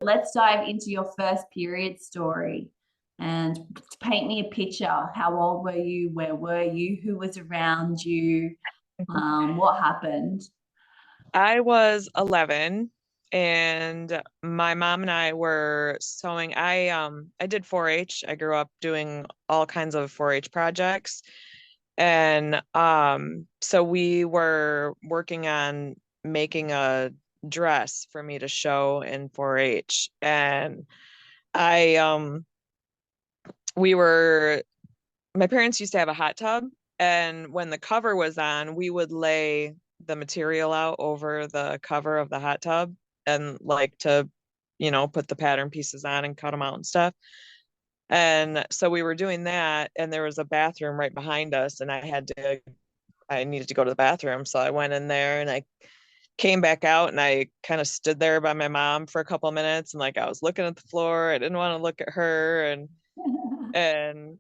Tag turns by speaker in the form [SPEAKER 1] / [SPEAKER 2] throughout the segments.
[SPEAKER 1] Let's dive into your first period story and paint me a picture. How old were you? Where were you? Who was around you? What happened?
[SPEAKER 2] I was 11 and my mom and I were sewing. I did 4-H. I grew up doing all kinds of 4-H projects. And so we were working on making a dress for me to show in 4-H. And I we were my parents used to have a hot tub, and when the cover was on, we would lay the material out over the cover of the hot tub and like to, put the pattern pieces on and cut them out and stuff. And so we were doing that, and there was a bathroom right behind us, and I needed to go to the bathroom. So I went in there and I came back out and I kind of stood there by my mom for a couple of minutes, and like I was looking at the floor. I didn't want to look at her, and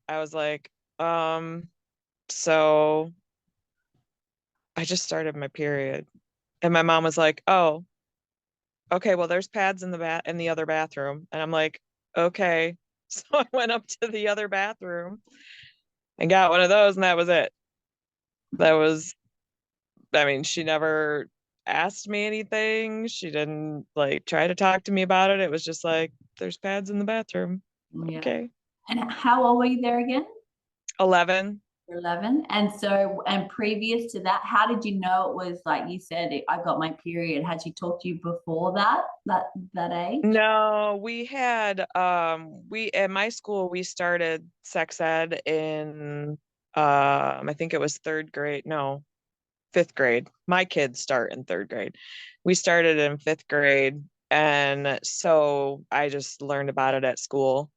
[SPEAKER 2] I was like, so I just started my period. And my mom was like, "Oh, okay, well there's pads in the other bathroom." And I'm like, "Okay." So I went up to the other bathroom and got one of those, and that was it. That was, I mean, she never asked me anything. She didn't like try to talk to me about it. It was just like, "There's pads in the bathroom."
[SPEAKER 1] Yeah.
[SPEAKER 2] Okay.
[SPEAKER 1] And how old were you there again?
[SPEAKER 2] 11.
[SPEAKER 1] 11. And so, and previous to that, how did you know it was like you said, I got my period? Had she talked to you before that age?
[SPEAKER 2] No, we had we at my school we started sex ed in I think it was third grade. No, fifth grade. My kids start in third grade. We started in fifth grade, and so I just learned about it at school.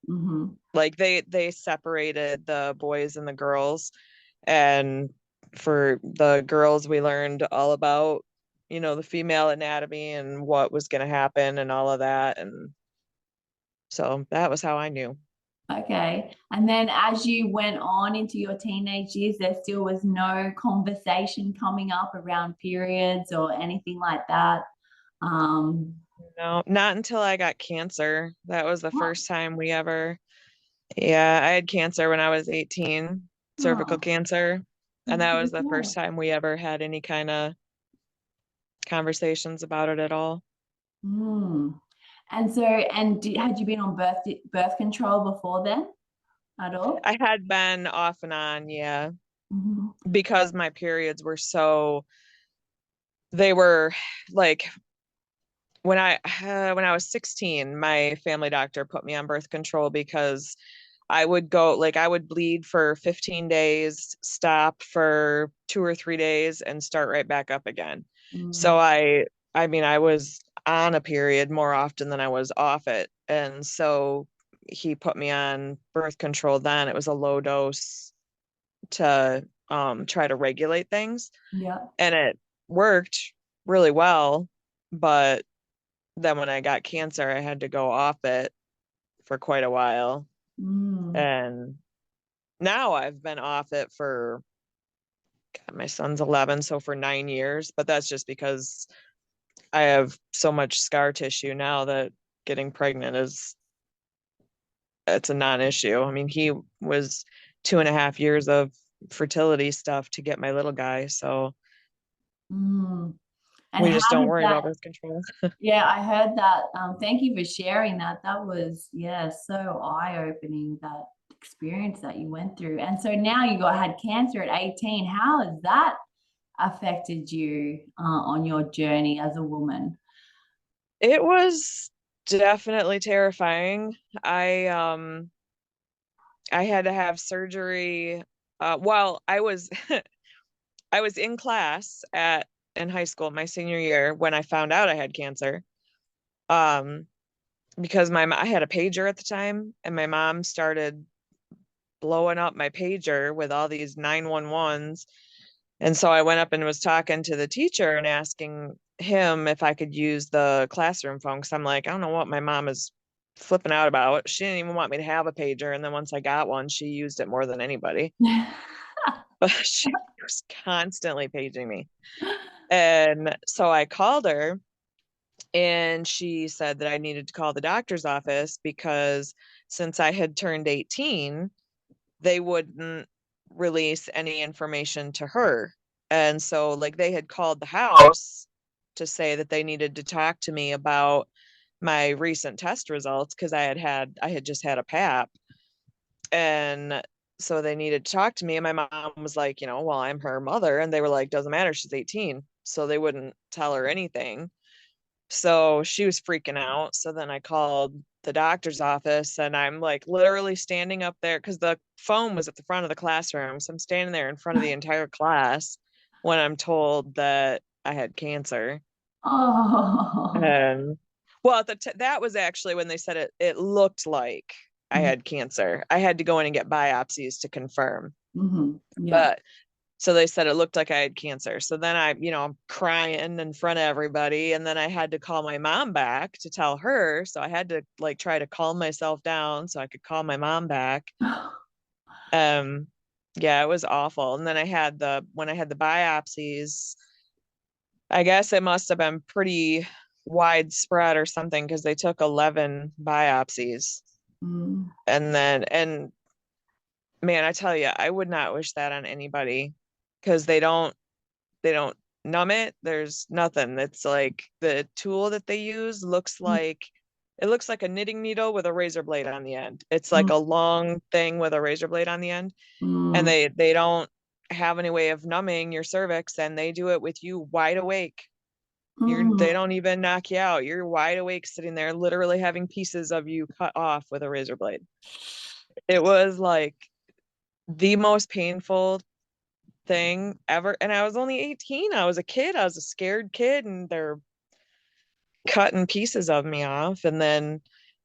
[SPEAKER 1] Mm-hmm.
[SPEAKER 2] Like they separated the boys and the girls, and for the girls we learned all about, the female anatomy and what was going to happen and all of that. And so that was how I knew.
[SPEAKER 1] Okay. And then as you went on into your teenage years, there still was no conversation coming up around periods or anything like that. Um,
[SPEAKER 2] No, not until I got cancer. That was the
[SPEAKER 1] oh,
[SPEAKER 2] first time we ever, yeah, I had cancer when I was 18, cervical
[SPEAKER 1] oh,
[SPEAKER 2] cancer. And
[SPEAKER 1] I'm
[SPEAKER 2] that
[SPEAKER 1] so
[SPEAKER 2] was the first
[SPEAKER 1] sorry.
[SPEAKER 2] time we ever had any kind of conversations about it at all.
[SPEAKER 1] Mm. And so, and had you been on birth control before then at all?
[SPEAKER 2] I had been off and on, yeah,
[SPEAKER 1] Mhm.
[SPEAKER 2] because my periods were so, they were like when I was 16, my family doctor put me on birth control because I would bleed for 15 days, stop for 2 or 3 days, and start right back up again. So
[SPEAKER 1] Mm.
[SPEAKER 2] I mean, I was on a period more often than I was off it. And so he put me on birth control then. It was a low dose to try to regulate things.
[SPEAKER 1] Yeah.
[SPEAKER 2] And it worked really well. But then when I got cancer, I had to go off it for quite a while.
[SPEAKER 1] Mm.
[SPEAKER 2] And now I've been off it for, God, my son's 11, so for 9 years, but that's just because I have so much scar tissue now that getting pregnant it's a non-issue. I mean, he was 2.5 years of fertility stuff to get my little guy, so
[SPEAKER 1] Mm. And
[SPEAKER 2] we just
[SPEAKER 1] how
[SPEAKER 2] don't
[SPEAKER 1] did
[SPEAKER 2] worry
[SPEAKER 1] that?
[SPEAKER 2] about birth control.
[SPEAKER 1] Yeah, I heard that. Thank you for sharing that. That was, yeah, so eye-opening, that experience that you went through. And so now you got had cancer at 18. How has that affected you on your journey as a woman?
[SPEAKER 2] It was definitely terrifying. I had to have surgery. Well, I was in class at in high school my senior year when I found out I had cancer. Um, because I had a pager at the time, and my mom started blowing up my pager with all these 911s. And so I went up and was talking to the teacher and asking him if I could use the classroom phone, because I'm like, I don't know what my mom is flipping out about. She didn't even want me to have a pager. And then once I got one, she used it more than anybody. But she was constantly paging me. And so I called her And she said that I needed to call the doctor's office because since I had turned 18, they wouldn't release any information to her. And so, like, they had called the house to say that they needed to talk to me about my recent test results because I had just had a pap. And so they needed to talk to me. And my mom was like, well, I'm her mother. And they were like, doesn't matter. She's 18. So they wouldn't tell her anything. So she was freaking out. So then I called the doctor's office and I'm like literally standing up there because the phone was at the front of the classroom. So I'm standing there in front of the entire class when I'm told that I had cancer.
[SPEAKER 1] Oh.
[SPEAKER 2] And well, that was actually when they said it looked like I had cancer. I had to go in and get biopsies to confirm.
[SPEAKER 1] Mm-hmm. Yeah.
[SPEAKER 2] But so they said it looked like I had cancer. So then I'm crying in front of everybody. And then I had to call my mom back to tell her. So I had to like try to calm myself down so I could call my mom back. Um, yeah, it was awful. And then when I had the biopsies, I guess it must have been pretty widespread or something because they took 11 biopsies.
[SPEAKER 1] Mm.
[SPEAKER 2] And man, I tell you, I would not wish that on anybody because they don't numb it. There's nothing. It's like the tool that they use looks like a knitting needle with a razor blade on the end. It's like
[SPEAKER 1] Mm.
[SPEAKER 2] a long thing with a razor blade on the end. And
[SPEAKER 1] Mm.
[SPEAKER 2] they don't have any way of numbing your cervix and they do it with you wide awake. They
[SPEAKER 1] Mm.
[SPEAKER 2] don't even knock you out. You're wide awake sitting there literally having pieces of you cut off with a razor blade. It was like the most painful thing ever. And I was only 18. I was a kid. I was a scared kid and they're cutting pieces of me off. And then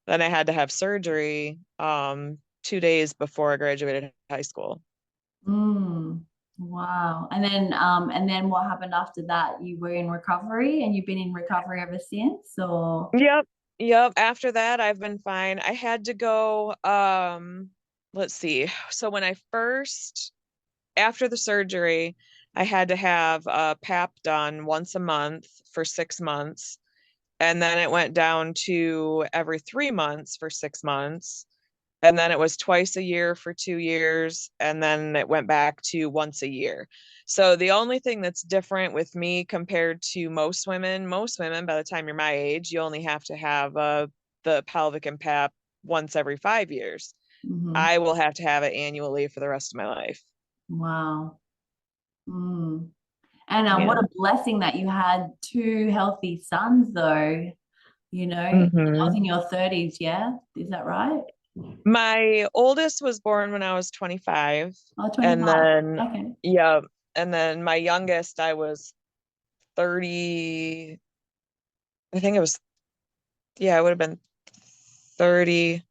[SPEAKER 2] I had to have surgery 2 days before I graduated high school.
[SPEAKER 1] Mm. Wow. And then what happened after that? You were in recovery and you've been in recovery ever since, or?
[SPEAKER 2] Yep. Yep. After that, I've been fine. I had to go, let's see. So after the surgery, I had to have a PAP done once a month for 6 months. And then it went down to every 3 months for 6 months. And then it was twice a year for 2 years. And then it went back to once a year. So the only thing that's different with me compared to most women, by the time you're my age, you only have to have the pelvic and pap once every 5 years.
[SPEAKER 1] Mhm.
[SPEAKER 2] I will have to have it annually for the rest of my life.
[SPEAKER 1] Wow. Mm. And what
[SPEAKER 2] Yeah.
[SPEAKER 1] a blessing that you had two healthy sons, though. I was
[SPEAKER 2] Hmm.
[SPEAKER 1] in your 30s, yeah? Is that right?
[SPEAKER 2] My oldest was born when I was 25.
[SPEAKER 1] Oh,
[SPEAKER 2] And
[SPEAKER 1] 25.
[SPEAKER 2] then,
[SPEAKER 1] Okay.
[SPEAKER 2] yeah. And then my youngest, I was 30. I think it was, yeah, it would have been 30.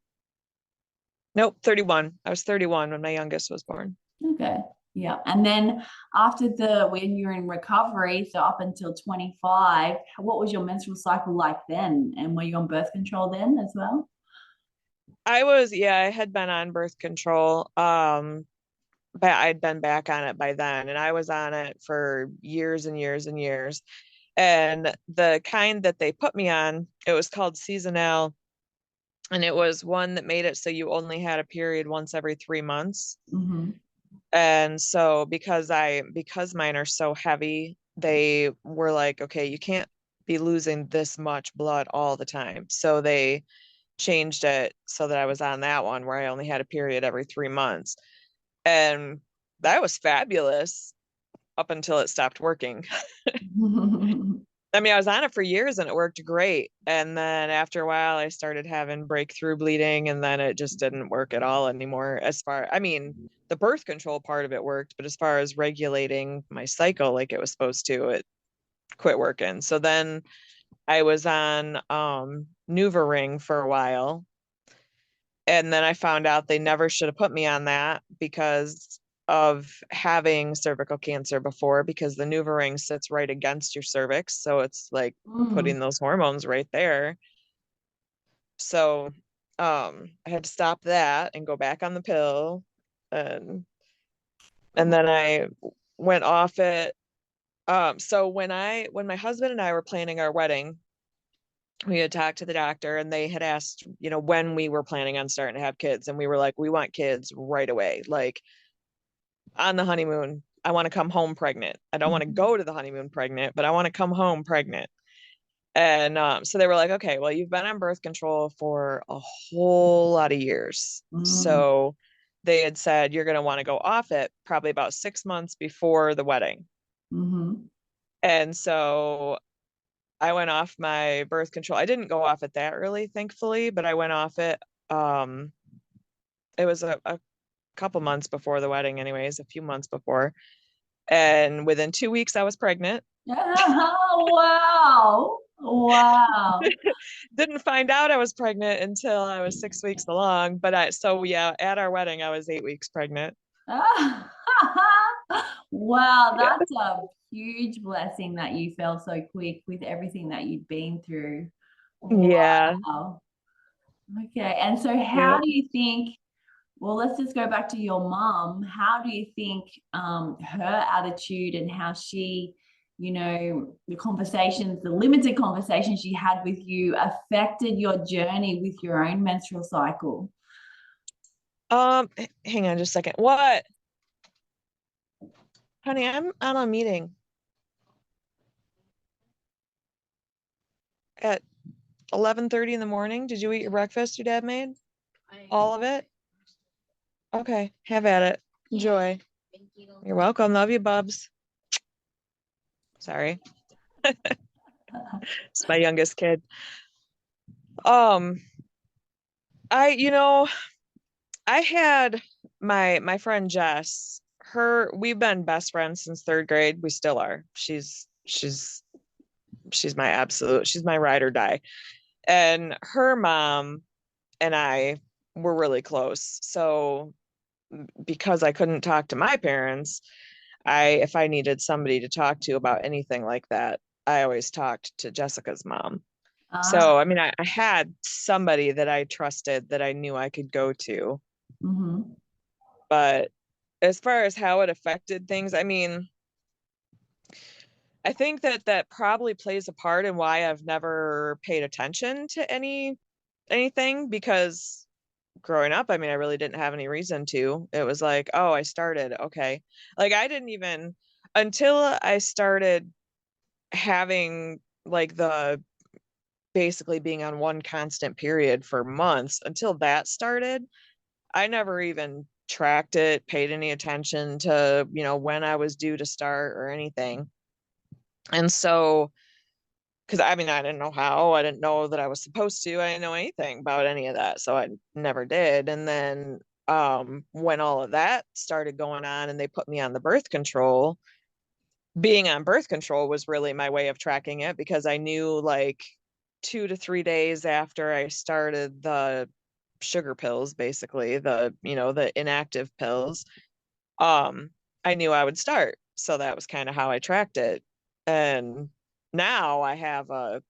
[SPEAKER 2] Nope, 31. I was 31 when my youngest was born.
[SPEAKER 1] Okay. Yeah. And then when you're in recovery, so up until 25, what was your menstrual cycle like then? And were you on birth control then as well?
[SPEAKER 2] Yeah, I had been on birth control. But I'd been back on it by then, and I was on it for years and years and years. And the kind that they put me on, it was called Seasonal, and it was one that made it so you only had a period once every 3 months.
[SPEAKER 1] Mm-hmm.
[SPEAKER 2] And so because mine are so heavy, they were like, okay, you can't be losing this much blood all the time. So they changed it so that I was on that one where I only had a period every 3 months. And that was fabulous up until it stopped working. I mean, I was on it for years and it worked great. And then after a while, I started having breakthrough bleeding, and then it just didn't work at all anymore. I mean, the birth control part of it worked, but as far as regulating my cycle like it was supposed to, it quit working. So then I was on NuvaRing for a while. And then I found out they never should have put me on that because of having cervical cancer before, because the NuvaRing sits right against your cervix. So it's like
[SPEAKER 1] Mm.
[SPEAKER 2] putting those hormones right there. So I had to stop that and go back on the pill. And then I went off it. So when my husband and I were planning our wedding, we had talked to the doctor and they had asked, when we were planning on starting to have kids. And we were like, we want kids right away. Like on the honeymoon, I want to come home pregnant. I don't want to
[SPEAKER 1] Mhm.
[SPEAKER 2] go to the honeymoon pregnant, but I want to come home pregnant. And so they were like, okay, well, you've been on birth control for a whole lot of years.
[SPEAKER 1] Mm,
[SPEAKER 2] So they had said you're going to want to go off it probably about 6 months before the wedding.
[SPEAKER 1] mhm,
[SPEAKER 2] And so I went off my birth control. I didn't go off it that early, thankfully, but I went off it. Um, it was a couple months before the wedding, anyways, a few months before. And within 2 weeks, I was pregnant.
[SPEAKER 1] wow. Wow.
[SPEAKER 2] Didn't find out I was pregnant until I was 6 weeks along. But so yeah, at our wedding, I was 8 weeks pregnant.
[SPEAKER 1] Wow,
[SPEAKER 2] Yeah.
[SPEAKER 1] that's a huge blessing that you fell so quick with everything that you'd been through.
[SPEAKER 2] Yeah.
[SPEAKER 1] Wow. Okay. And so
[SPEAKER 2] Yeah.
[SPEAKER 1] how do you think, well, let's just go back to your mom. How do you think her attitude and how she, the conversations, the limited conversations she had with you affected your journey with your own menstrual cycle?
[SPEAKER 2] Hang on just a second. What? Honey, I'm on a meeting at 11:30 in the morning. Did you eat your breakfast your dad made? All of it? Okay, have at it. Enjoy. You're welcome. Love you, Bubs. Sorry. It's my youngest kid. Um, I I had my friend Jess. We've been best friends since third grade. We still are. She's my absolute, she's my ride or die. And her mom and I were really close. So because I couldn't talk to my parents, if I needed somebody to talk to about anything like that, I always talked to Jessica's mom.
[SPEAKER 1] Ah,
[SPEAKER 2] So, I mean, I had somebody that I trusted that I knew I could go to.
[SPEAKER 1] mhm,
[SPEAKER 2] But as far as how it affected things, I mean, I think that that probably plays a part in why I've never paid attention to anything because growing up, I mean, I really didn't have any reason to. It was like, oh, I started, okay. Like I didn't even until I started having like the basically being on one constant period for months until that started, I never even tracked it, paid any attention to, when I was due to start or anything. And so, because I mean, I didn't know how, I didn't know that I was supposed to, I didn't know anything about any of that. So I never did. And then when all of that started going on and they put me on the birth control, being on birth control was really my way of tracking it because I knew like 2 to 3 days after I started the sugar pills, basically the inactive pills, um, I knew I would start. So that was kind of how I tracked it. And now I have a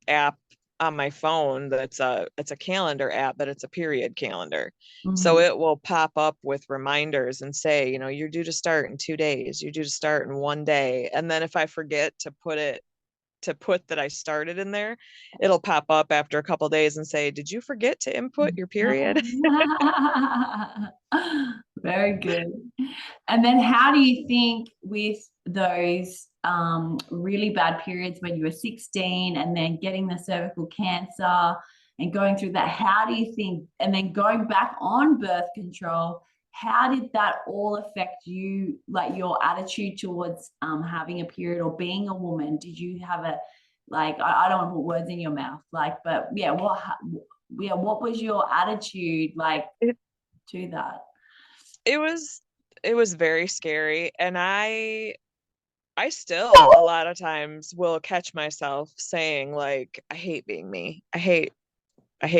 [SPEAKER 2] app on my phone that's it's a calendar app, but it's a period calendar. So
[SPEAKER 1] mhm.
[SPEAKER 2] it will pop up with reminders and say, you're due to start in 2 days, you're due to start in one day. And then if I forget to put that I started in there, it'll pop up after a couple days and say, did you forget to input your period?
[SPEAKER 1] Very good. And then how do you think with those really bad periods when you were 16 and then getting the cervical cancer and going through that, how do you think, and then going back on birth control, how did that all affect you, like your attitude towards having a period or being a woman? Did you have a, like, I don't want to put words in your mouth, like, but yeah, what was your attitude like
[SPEAKER 2] it,
[SPEAKER 1] to that?
[SPEAKER 2] it was it was very scary. And I still a lot of times will catch myself saying like, I hate being me. I hate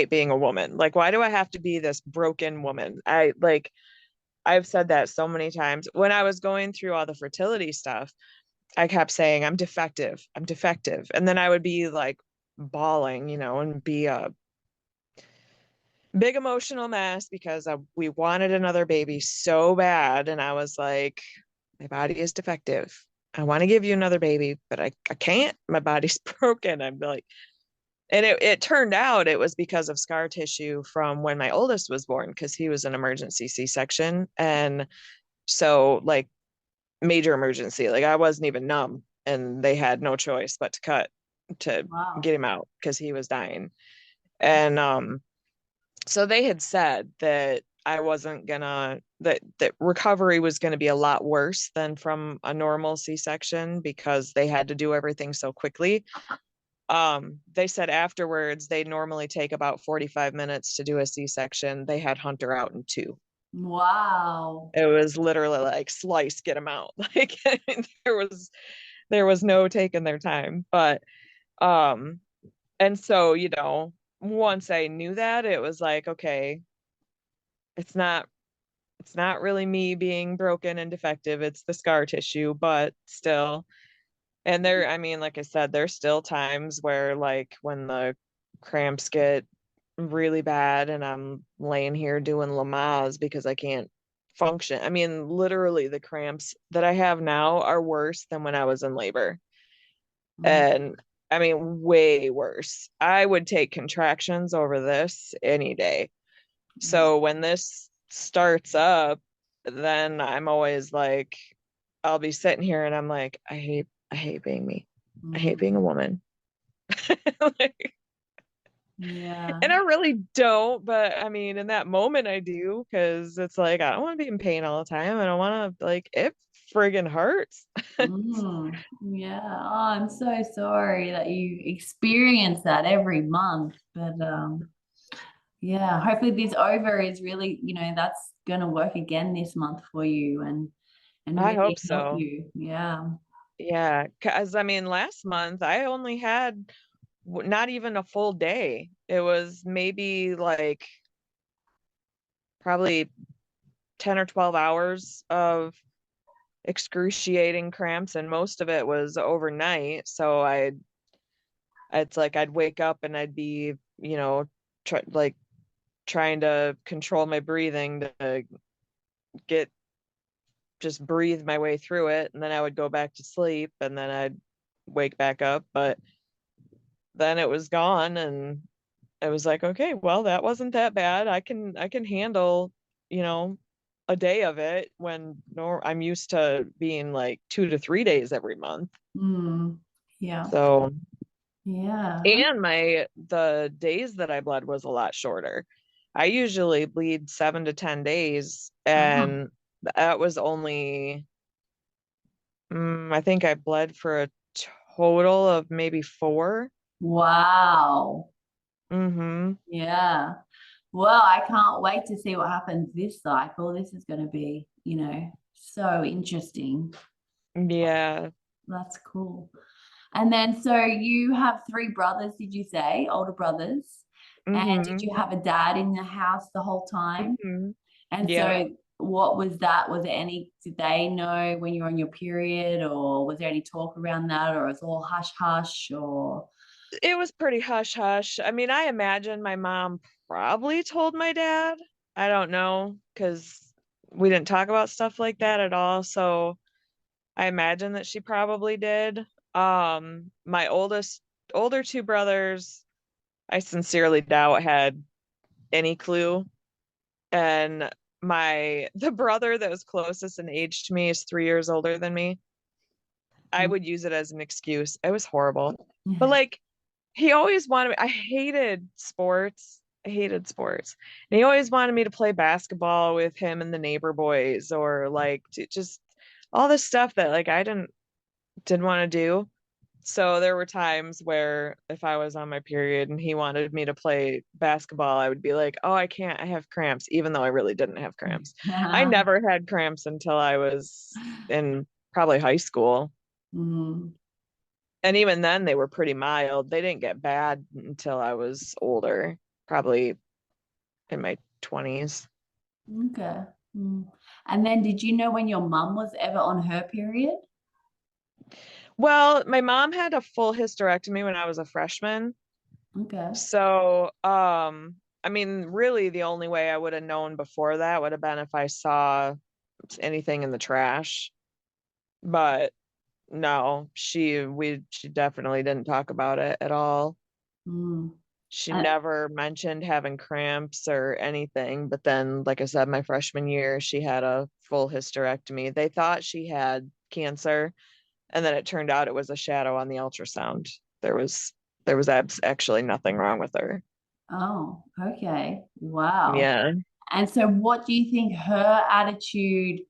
[SPEAKER 2] being a woman. Like, why do I have to be this broken woman? I've said that so many times. When I was going through all the fertility stuff, I kept saying, I'm defective. I'm defective. And then I would be like bawling, and be a big emotional mess because we wanted another baby so bad. And I was like, my body is defective. I want to give you another baby, but I can't. My body's broken. I'm like, And it turned out it was because of scar tissue from when my oldest was born, because he was an emergency C-section. And so like major emergency, like I wasn't even numb and they had no choice but to cut to
[SPEAKER 1] Wow.
[SPEAKER 2] get him out because he was dying. And so they had said that I wasn't gonna that recovery was gonna be a lot worse than from a normal C-section because they had to do everything so quickly. They said afterwards they normally take about 45 minutes to do a C-section. They had Hunter out in 2.
[SPEAKER 1] Wow.
[SPEAKER 2] It was literally like slice, get him out. Like I mean, there was no taking their time. But um, and so, once I knew that, it was like, okay, it's not it's not really me being broken and defective, it's the scar tissue, but still. And there, I mean, like I said, there's still times where like when the cramps get really bad and I'm laying here doing Lamaze because I can't function. I mean, literally the cramps that I have now are worse than when I was in labor.
[SPEAKER 1] Mm,
[SPEAKER 2] And I mean, way worse. I would take contractions over this any day.
[SPEAKER 1] mm,
[SPEAKER 2] So when this starts up, then I'm always like, I'll be sitting here and I'm like, I hate being me. I hate
[SPEAKER 1] mm.
[SPEAKER 2] being a woman. Like,
[SPEAKER 1] Yeah.
[SPEAKER 2] and I really don't, but I mean, in that moment I do because it's like I don't want to be in pain all the time. I don't want to like it friggin' hurts.
[SPEAKER 1] Yeah. Oh, I'm so sorry that you experience that every month. But yeah, hopefully this over is really, that's gonna work again this month for you and
[SPEAKER 2] I
[SPEAKER 1] really
[SPEAKER 2] hope
[SPEAKER 1] help
[SPEAKER 2] so.
[SPEAKER 1] you. Yeah.
[SPEAKER 2] Yeah, because I mean, last month I only had not even a full day. It was maybe like probably 10 or 12 hours of excruciating cramps, and most of it was overnight. So it's like I'd wake up and I'd be, like trying to control my breathing to get just breathe my way through it, and then I would go back to sleep and then I'd wake back up, but then it was gone. And it was like, okay, well, that wasn't that bad. I can handle, you know, a day of it when I'm used to being like 2 to 3 days every month.
[SPEAKER 1] Mm, yeah.
[SPEAKER 2] So,
[SPEAKER 1] Yeah.
[SPEAKER 2] and the days that I bled was a lot shorter. I usually bleed 7 to 10 days,
[SPEAKER 1] Oh,
[SPEAKER 2] and that was only, I think I bled for a total of maybe 4.
[SPEAKER 1] wow.
[SPEAKER 2] Mm-hmm.
[SPEAKER 1] Yeah. Well, I can't wait to see what happens this cycle. This is going to be, so interesting.
[SPEAKER 2] Yeah.
[SPEAKER 1] That's cool. And then, so you have three brothers, did you say? Older brothers. And did
[SPEAKER 2] Mm-hmm.
[SPEAKER 1] you have a dad in the house the whole time?
[SPEAKER 2] Mm-hmm.
[SPEAKER 1] And
[SPEAKER 2] Yeah.
[SPEAKER 1] so, what was that? Was there any, did they know when you were on your period, or was there any talk around that, or was it all hush hush, or?
[SPEAKER 2] It was pretty hush hush. I mean, I imagine my mom probably told my dad. I don't know, because we didn't talk about stuff like that at all. So I imagine that she probably did. My older 2 brothers, I sincerely doubt had any clue. And the brother that was closest in age to me is 3 years older than me. I would use it as an excuse. It was horrible. But like he always wanted me, I hated sports. I hated sports. And he always wanted me to play basketball with him and the neighbor boys, or like just all this stuff that like I didn't want to do. So there were times where if I was on my period and he wanted me to play basketball, I would be like, "Oh, I can't. I have cramps," even though I really didn't have cramps. I never had cramps until I was in probably high school.
[SPEAKER 1] Mm,
[SPEAKER 2] And even then they were pretty mild. They didn't get bad until I was older, probably in my 20s.
[SPEAKER 1] okay. Mm. And then did you know when your mum was ever on her period?
[SPEAKER 2] Well, my mom had a full hysterectomy when I was a freshman.
[SPEAKER 1] Okay.
[SPEAKER 2] So, I mean, really the only way I would have known before that would have been if I saw anything in the trash. But no, she definitely didn't talk about it at all.
[SPEAKER 1] Mm.
[SPEAKER 2] She
[SPEAKER 1] Uh,
[SPEAKER 2] never mentioned having cramps or anything. But then, like I said, my freshman year, she had a full hysterectomy. They thought she had cancer, and then it turned out it was a shadow on the ultrasound. There was actually nothing wrong with her.
[SPEAKER 1] oh, okay. Wow.
[SPEAKER 2] Yeah.
[SPEAKER 1] And so what do you think her attitude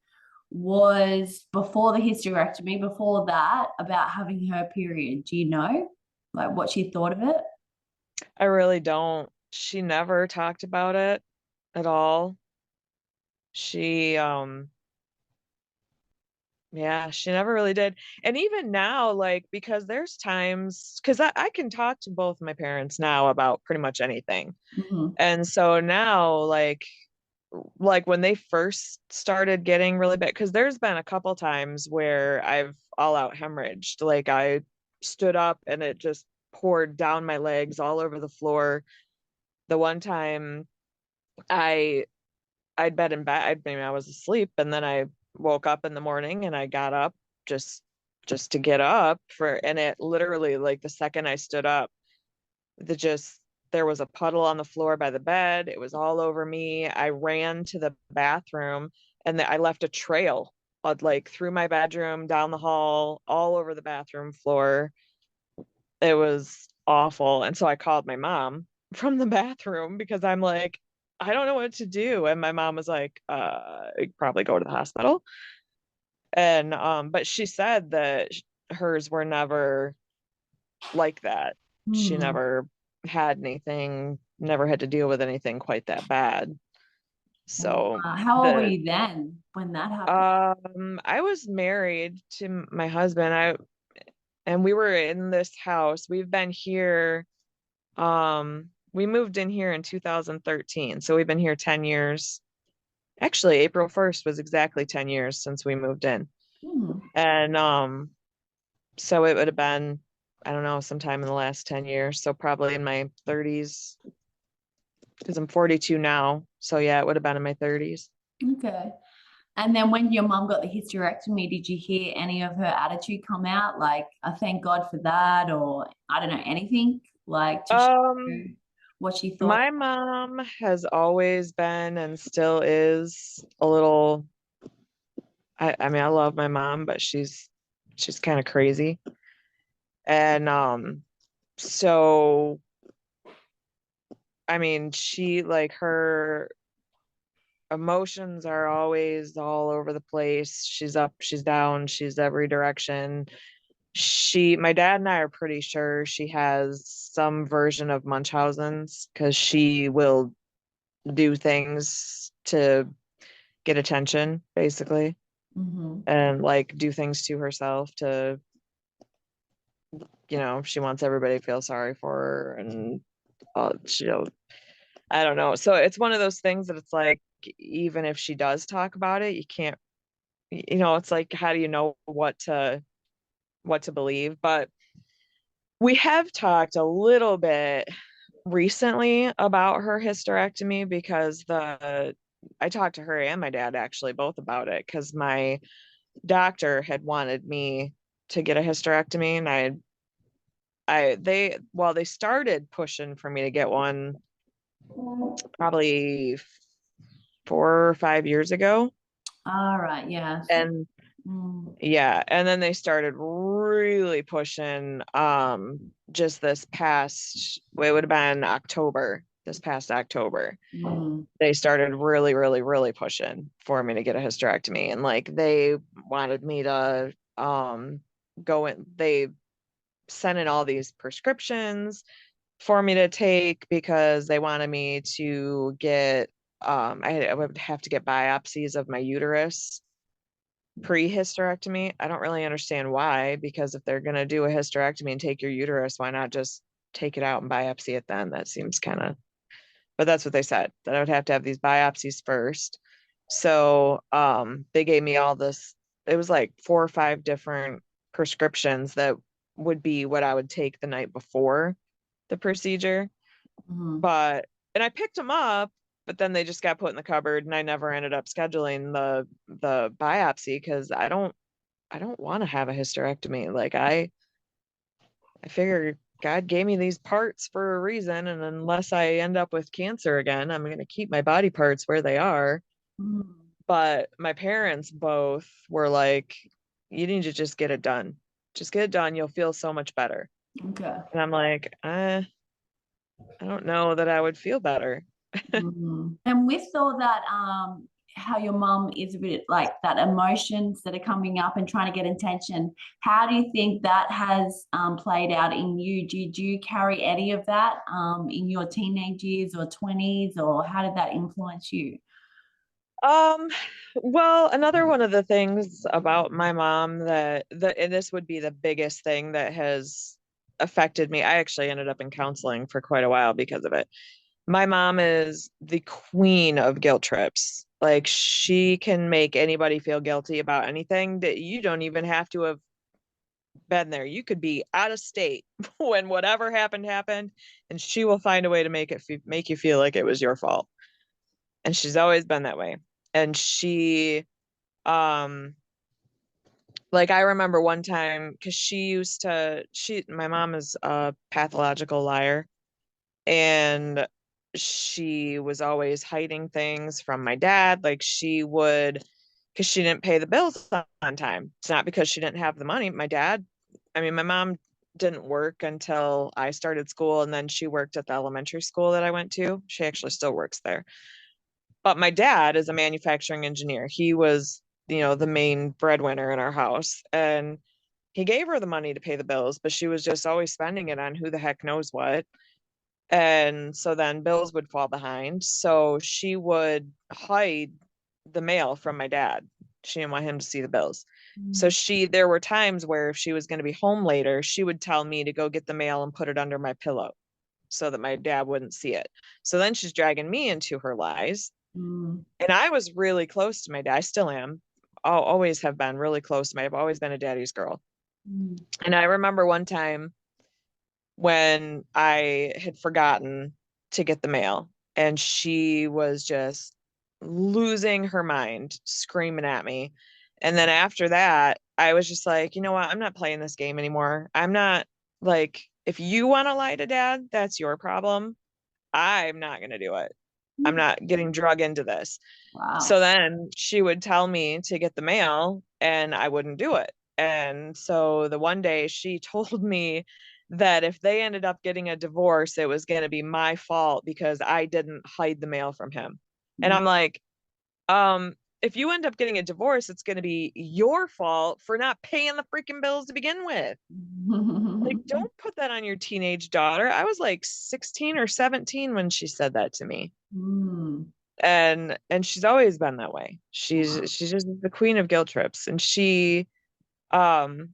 [SPEAKER 1] was before the hysterectomy, before that, about having her period? Do you know? Like what she thought of it?
[SPEAKER 2] I really don't. She never talked about it at all. She Yeah, she never really did. And even now, like, because there's times, because I can talk to both my parents now about pretty much anything.
[SPEAKER 1] Hmm.
[SPEAKER 2] And so now, like when they first started getting really bad, because there's been a couple times where I've all out hemorrhaged. Like I stood up and it just poured down my legs all over the floor. The one time I I'd been in bed, I mean, I was asleep, and then I woke up in the morning and I got up just just to get up for, and it literally, like, the second I stood up, the just there was a puddle on the floor by the bed. It was all over me. I ran to the bathroom, and I left a trail like through my bedroom, down the hall, all over the bathroom floor. It was awful. And so I called my mom from the bathroom because I'm like, I don't know what to do. And my mom was like, you probably go to the hospital. And but she said that hers were never like that. She
[SPEAKER 1] Hmm.
[SPEAKER 2] never had anything, never had to deal with anything quite that bad.
[SPEAKER 1] Wow.
[SPEAKER 2] So
[SPEAKER 1] How old were
[SPEAKER 2] the
[SPEAKER 1] you then when that happened?
[SPEAKER 2] I was married to my husband. I and we were in this house. We've been here. We moved in here in 2013, so we've been here 10 years. Actually, April 1st was exactly 10 years since we moved in.
[SPEAKER 1] Hmm.
[SPEAKER 2] And so it would have been, I don't know, sometime in the last 10 years. So probably in my 30s, because I'm 42 now. So yeah, it would have been in my 30s.
[SPEAKER 1] Okay. And then when your mom got the hysterectomy, did you hear any of her attitude come out? Like, I thank God for that, or I don't know, anything like to show
[SPEAKER 2] Um,
[SPEAKER 1] what she thought?
[SPEAKER 2] my mom has always been and still is a little, I mean, I love my mom, but she's kind of crazy. And so I mean, she, like, her emotions are always all over the place. She's up, she's down, she's every direction. My dad and I are pretty sure she has some version of Munchausen's because she will do things to get attention, basically,
[SPEAKER 1] Hmm.
[SPEAKER 2] and like do things to herself to, she wants everybody to feel sorry for her, and she'll, I don't know. So it's one of those things that it's like, even if she does talk about it, you can't, it's like, how do you know what to believe? But we have talked a little bit recently about her hysterectomy because the I talked to her and my dad actually both about it because my doctor had wanted me to get a hysterectomy, and they started pushing for me to get one probably 4 or 5 years ago.
[SPEAKER 1] All right, yeah.
[SPEAKER 2] And
[SPEAKER 1] Mm,
[SPEAKER 2] yeah, and then they started really pushing just this past, well, it would have been October, this past October.
[SPEAKER 1] mm,
[SPEAKER 2] They started really, really, really pushing for me to get a hysterectomy. And like they wanted me to go in, they sent in all these prescriptions for me to take because they wanted me to get I would have to get biopsies of my uterus pre-hysterectomy. I don't really understand why, because if they're going to do a hysterectomy and take your uterus, why not just take it out and biopsy it then? That seems kind of, but that's what they said, that I would have to have these biopsies first. So they gave me all this, it was like 4 or 5 different prescriptions that would be what I would take the night before the procedure.
[SPEAKER 1] mm.
[SPEAKER 2] But and I picked them up, but then they just got put in the cupboard, and I never ended up scheduling the biopsy because I don't want to have a hysterectomy. Like I figure God gave me these parts for a reason, and unless I end up with cancer again, I'm going to keep my body parts where they are.
[SPEAKER 1] Mm,
[SPEAKER 2] But my parents both were like, you need to just get it done. Just get it done. You'll feel so much better.
[SPEAKER 1] okay.
[SPEAKER 2] And I'm like, I don't know that I would feel better.
[SPEAKER 1] And with all that, how your mom is a bit like that emotions that are coming up and trying to get attention, how do you think that has played out in you? Did you carry any of that in your teenage years or 20s, or how did that influence you?
[SPEAKER 2] Um, well, another one of the things about my mom and this would be the biggest thing that has affected me. I actually ended up in counseling for quite a while because of it. My mom is the queen of guilt trips. Like she can make anybody feel guilty about anything that you don't even have to have been there. You could be out of state when whatever happened, and she will find a way to make you feel like it was your fault. And she's always been that way. And um, like I remember one time because my mom is a pathological liar, and she was always hiding things from my dad. Like because she didn't pay the bills on time. It's not because she didn't have the money. My mom didn't work until I started school, and then she worked at the elementary school that I went to. She actually still works there. But my dad is a manufacturing engineer. He was, the main breadwinner in our house. And he gave her the money to pay the bills, but she was just always spending it on who the heck knows what. And so then bills would fall behind. So she would hide the mail from my dad. She didn't want him to see the bills. So
[SPEAKER 1] Mm,
[SPEAKER 2] there were times where if she was going to be home later, she would tell me to go get the mail and put it under my pillow so that my dad wouldn't see it. So then she's dragging me into her lies.
[SPEAKER 1] mm,
[SPEAKER 2] And I was really close to my dad. I still am. I'll always have been really close to my, I've always been a daddy's girl.
[SPEAKER 1] mm,
[SPEAKER 2] And I remember one time when I had forgotten to get the mail and she was just losing her mind, screaming at me. And then after that, I was just like, you know what? I'm not playing this game anymore. I'm not like, if you want to lie to dad, that's your problem. I'm not going to do it. I'm
[SPEAKER 1] mm.
[SPEAKER 2] not getting drug into this. So
[SPEAKER 1] Wow.
[SPEAKER 2] then she would tell me to get the mail and I wouldn't do it. And so the one day she told me that if they ended up getting a divorce, it was going to be my fault because I didn't hide the mail from him. And
[SPEAKER 1] Mm.
[SPEAKER 2] I'm like, um, if you end up getting a divorce, it's going to be your fault for not paying the freaking bills to begin with. Like, don't put that on your teenage daughter. I was like 16 or 17 when she said that to me.
[SPEAKER 1] Mm.
[SPEAKER 2] And she's always been that way.
[SPEAKER 1] Wow.
[SPEAKER 2] She's just the queen of guilt trips. And um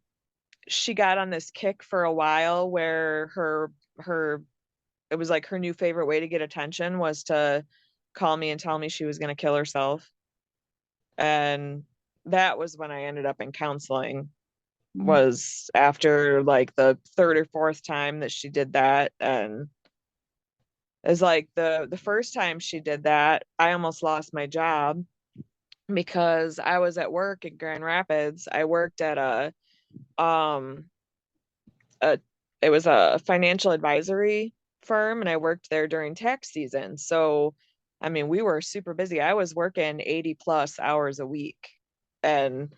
[SPEAKER 2] she got on this kick for a while where her it was like her new favorite way to get attention was to call me and tell me she was going to kill herself. And that was when I ended up in counseling,
[SPEAKER 1] Mm.
[SPEAKER 2] was after like the third or fourth time that she did that. And it's like the first time she did that, I almost lost my job because I was at work in Grand Rapids. I worked at um a it was a financial advisory firm, and I worked there during tax season. So I mean, we were super busy. I was working 80 plus hours a week. And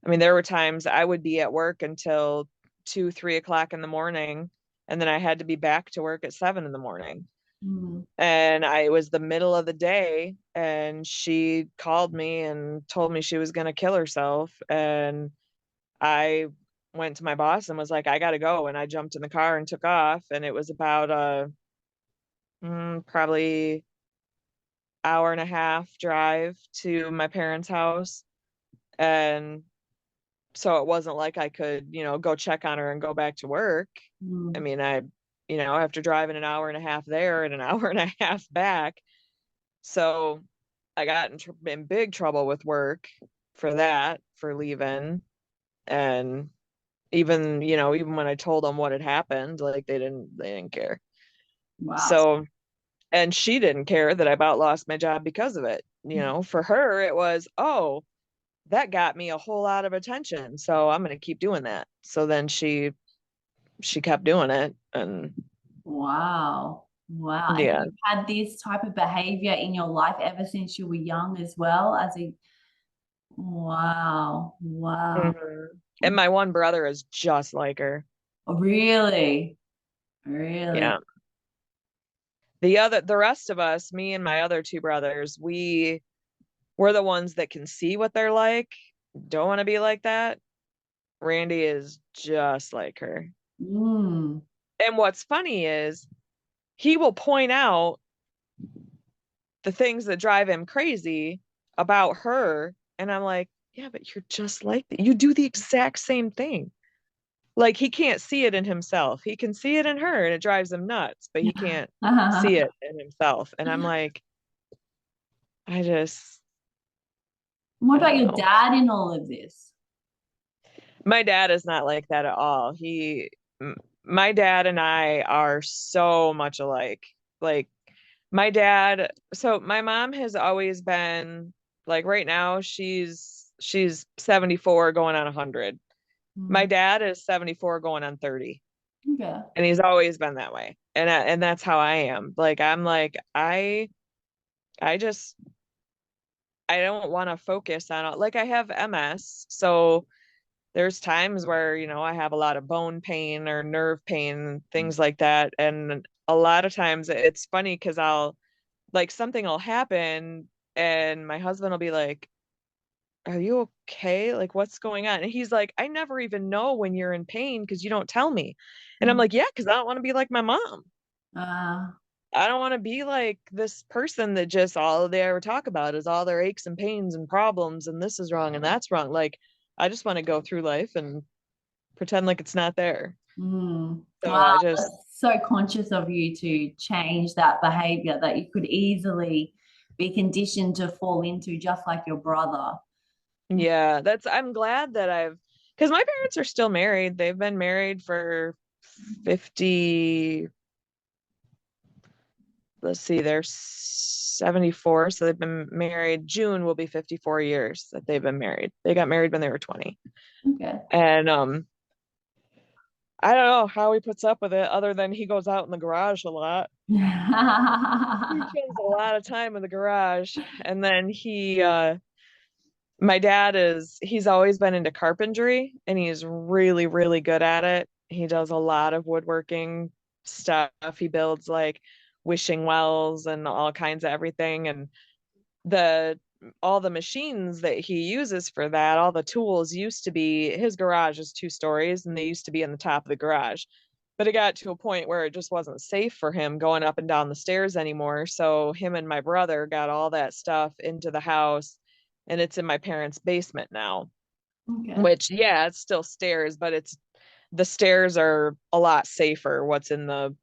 [SPEAKER 2] I mean, there were times I would be at work until 2, 3 o'clock in the morning, and then I had to be back to work at 7 in the morning.
[SPEAKER 1] Mm.
[SPEAKER 2] And it was the middle of the day, and she called me and told me she was going to kill herself. And I went to my boss and was like, I gotta go. And I jumped in the car and took off. And it was about probably hour and a half drive to my parents' house. And so it wasn't like I could, go check on her and go back to work. I
[SPEAKER 1] Mm.
[SPEAKER 2] mean, after driving an hour and a half there and an hour and a half back. So I got in big trouble with work for that, for leaving. And even when I told them what had happened, like they didn't care.
[SPEAKER 1] Wow.
[SPEAKER 2] So, and she didn't care that I about lost my job because of it. For her, it was, oh, that got me a whole lot of attention. So I'm going to keep doing that. So then she she kept doing it. And
[SPEAKER 1] Wow. Wow. And
[SPEAKER 2] yeah.
[SPEAKER 1] you've had this type of behavior in your life ever since you were young as well as a wow. Wow.
[SPEAKER 2] Mhm. And my one brother is just like her.
[SPEAKER 1] Really? Really?
[SPEAKER 2] Yeah. The rest of us, me and my other two brothers, we're the ones that can see what they're like. Don't want to be like that. Randy is just like her.
[SPEAKER 1] Mm.
[SPEAKER 2] And what's funny is he will point out the things that drive him crazy about her. And I'm like, yeah, but you're just like that. You do the exact same thing. Like he can't see it in himself. He can see it in her and it drives him nuts, but he can't see it in himself. And I'm like, I just,
[SPEAKER 1] What
[SPEAKER 2] I
[SPEAKER 1] about
[SPEAKER 2] don't
[SPEAKER 1] your
[SPEAKER 2] know.
[SPEAKER 1] dad in all of this?
[SPEAKER 2] My dad is not like that at all. My dad and I are so much alike. Like my dad, so my mom has always been like right now she's 74 going on 100. My
[SPEAKER 1] Mm.
[SPEAKER 2] dad is 74 going on 30.
[SPEAKER 1] Okay.
[SPEAKER 2] And he's always been that way. And that's how I am. Like I'm like I just I don't want to focus on it. Like I have MS, so there's times where, I have a lot of bone pain or nerve pain, things like that. And a lot of times it's funny because I'll like something will happen and my husband will be like, are you okay? Like, what's going on? And he's like, I never even know when you're in pain because you don't tell me. And I'm
[SPEAKER 1] Mm.
[SPEAKER 2] like, yeah, because I don't want to be like my mom.
[SPEAKER 1] Uh,
[SPEAKER 2] I don't want to be like this person that just all they ever talk about is all their aches and pains and problems and this is wrong and that's wrong. Like, I just want to go through life and pretend like it's not there.
[SPEAKER 1] mm.
[SPEAKER 2] So
[SPEAKER 1] Wow,
[SPEAKER 2] I just,
[SPEAKER 1] that's so conscious of you to change that behavior that you could easily be conditioned to fall into, just like your brother.
[SPEAKER 2] yeah, I'm glad that because my parents are still married. They've been married for 50, let's see, they're 74. So they've been married. June will be 54 years that they've been married. They got married when they were 20.
[SPEAKER 1] Okay.
[SPEAKER 2] And I don't know how he puts up with it other than he goes out in the garage a lot. He spends a lot of time in the garage. And then my dad he's always been into carpentry and he's really, really good at it. He does a lot of woodworking stuff. He builds like wishing wells and all kinds of everything. And the all the machines that he uses for that, all the tools used to be his garage is 2 stories and they used to be in the top of the garage. But it got to a point where it just wasn't safe for him going up and down the stairs anymore. So him and my brother got all that stuff into the house and it's in my parents' basement now,
[SPEAKER 1] Okay.
[SPEAKER 2] which yeah, it's still stairs, but the stairs are a lot safer what's in the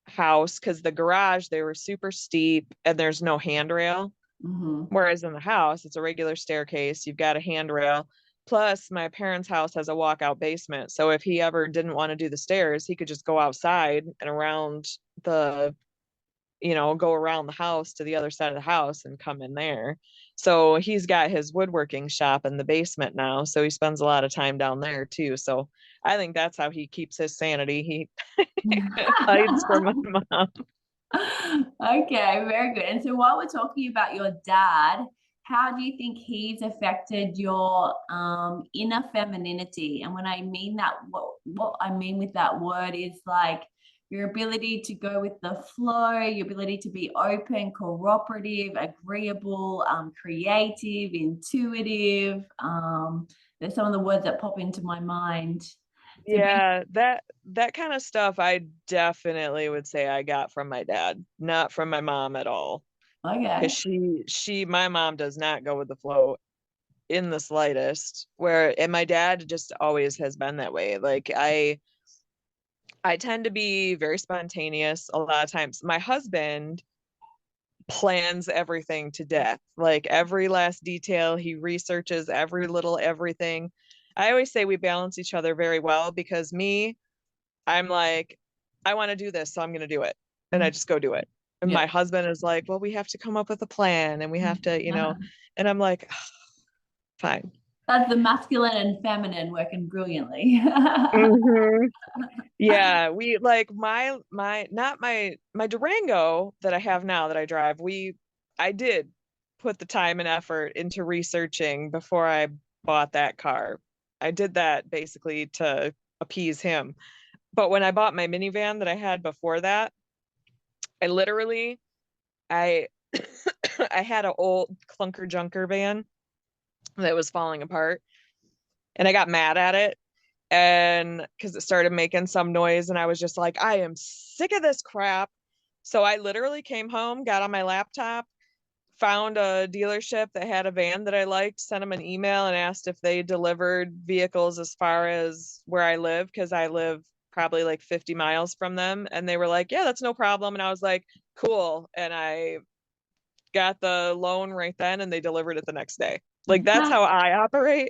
[SPEAKER 2] house because the garage they were super steep and there's no handrail.
[SPEAKER 1] Hmm.
[SPEAKER 2] Whereas in the house, it's a regular staircase. You've got a handrail. Plus, my parents' house has a walkout basement. So if he ever didn't want to do the stairs, he could just go outside and around the, go around the house to the other side of the house and come in there. So he's got his woodworking shop in the basement now. So he spends a lot of time down there too. So I think that's how he keeps his sanity. He hides from my mom.
[SPEAKER 1] Okay, very good. And so while we're talking about your dad, how do you think he's affected your inner femininity? And when I mean that, what I mean with that word is like your ability to go with the flow, your ability to be open, cooperative, agreeable, creative, intuitive. There's some of the words that pop into my mind. So being
[SPEAKER 2] Yeah, that kind of stuff I definitely would say I got from my dad, not from my mom at all. Because
[SPEAKER 1] okay.
[SPEAKER 2] my mom does not go with the flow in the slightest. And my dad just always has been that way. Like I tend to be very spontaneous a lot of times. My husband plans everything to death, like every last detail. He researches every little everything. I always say we balance each other very well because I'm like, I want to do this, so I'm going to do it. And I
[SPEAKER 1] Mm.
[SPEAKER 2] just go do it. And
[SPEAKER 1] Yeah.
[SPEAKER 2] my husband is like, well, we have to come up with a plan and we have to, and I'm like, fine.
[SPEAKER 1] That's the masculine and feminine working brilliantly.
[SPEAKER 2] Mhm. Yeah, we like my not my Durango that I have now that I drive. I did put the time and effort into researching before I bought that car. I did that basically to appease him. But when I bought my minivan that I had before that, I literally I I had an old clunker junker van that was falling apart and I got mad at it and because it started making some noise and I was just like, I am sick of this crap. So I literally came home, got on my laptop, found a dealership that had a van that I liked, sent them an email and asked if they delivered vehicles as far as where I live because I live probably like 50 miles from them and they were like, yeah, that's no problem. And I was like, cool. And I got the loan right then and they delivered it the next day. Like that's how I operate.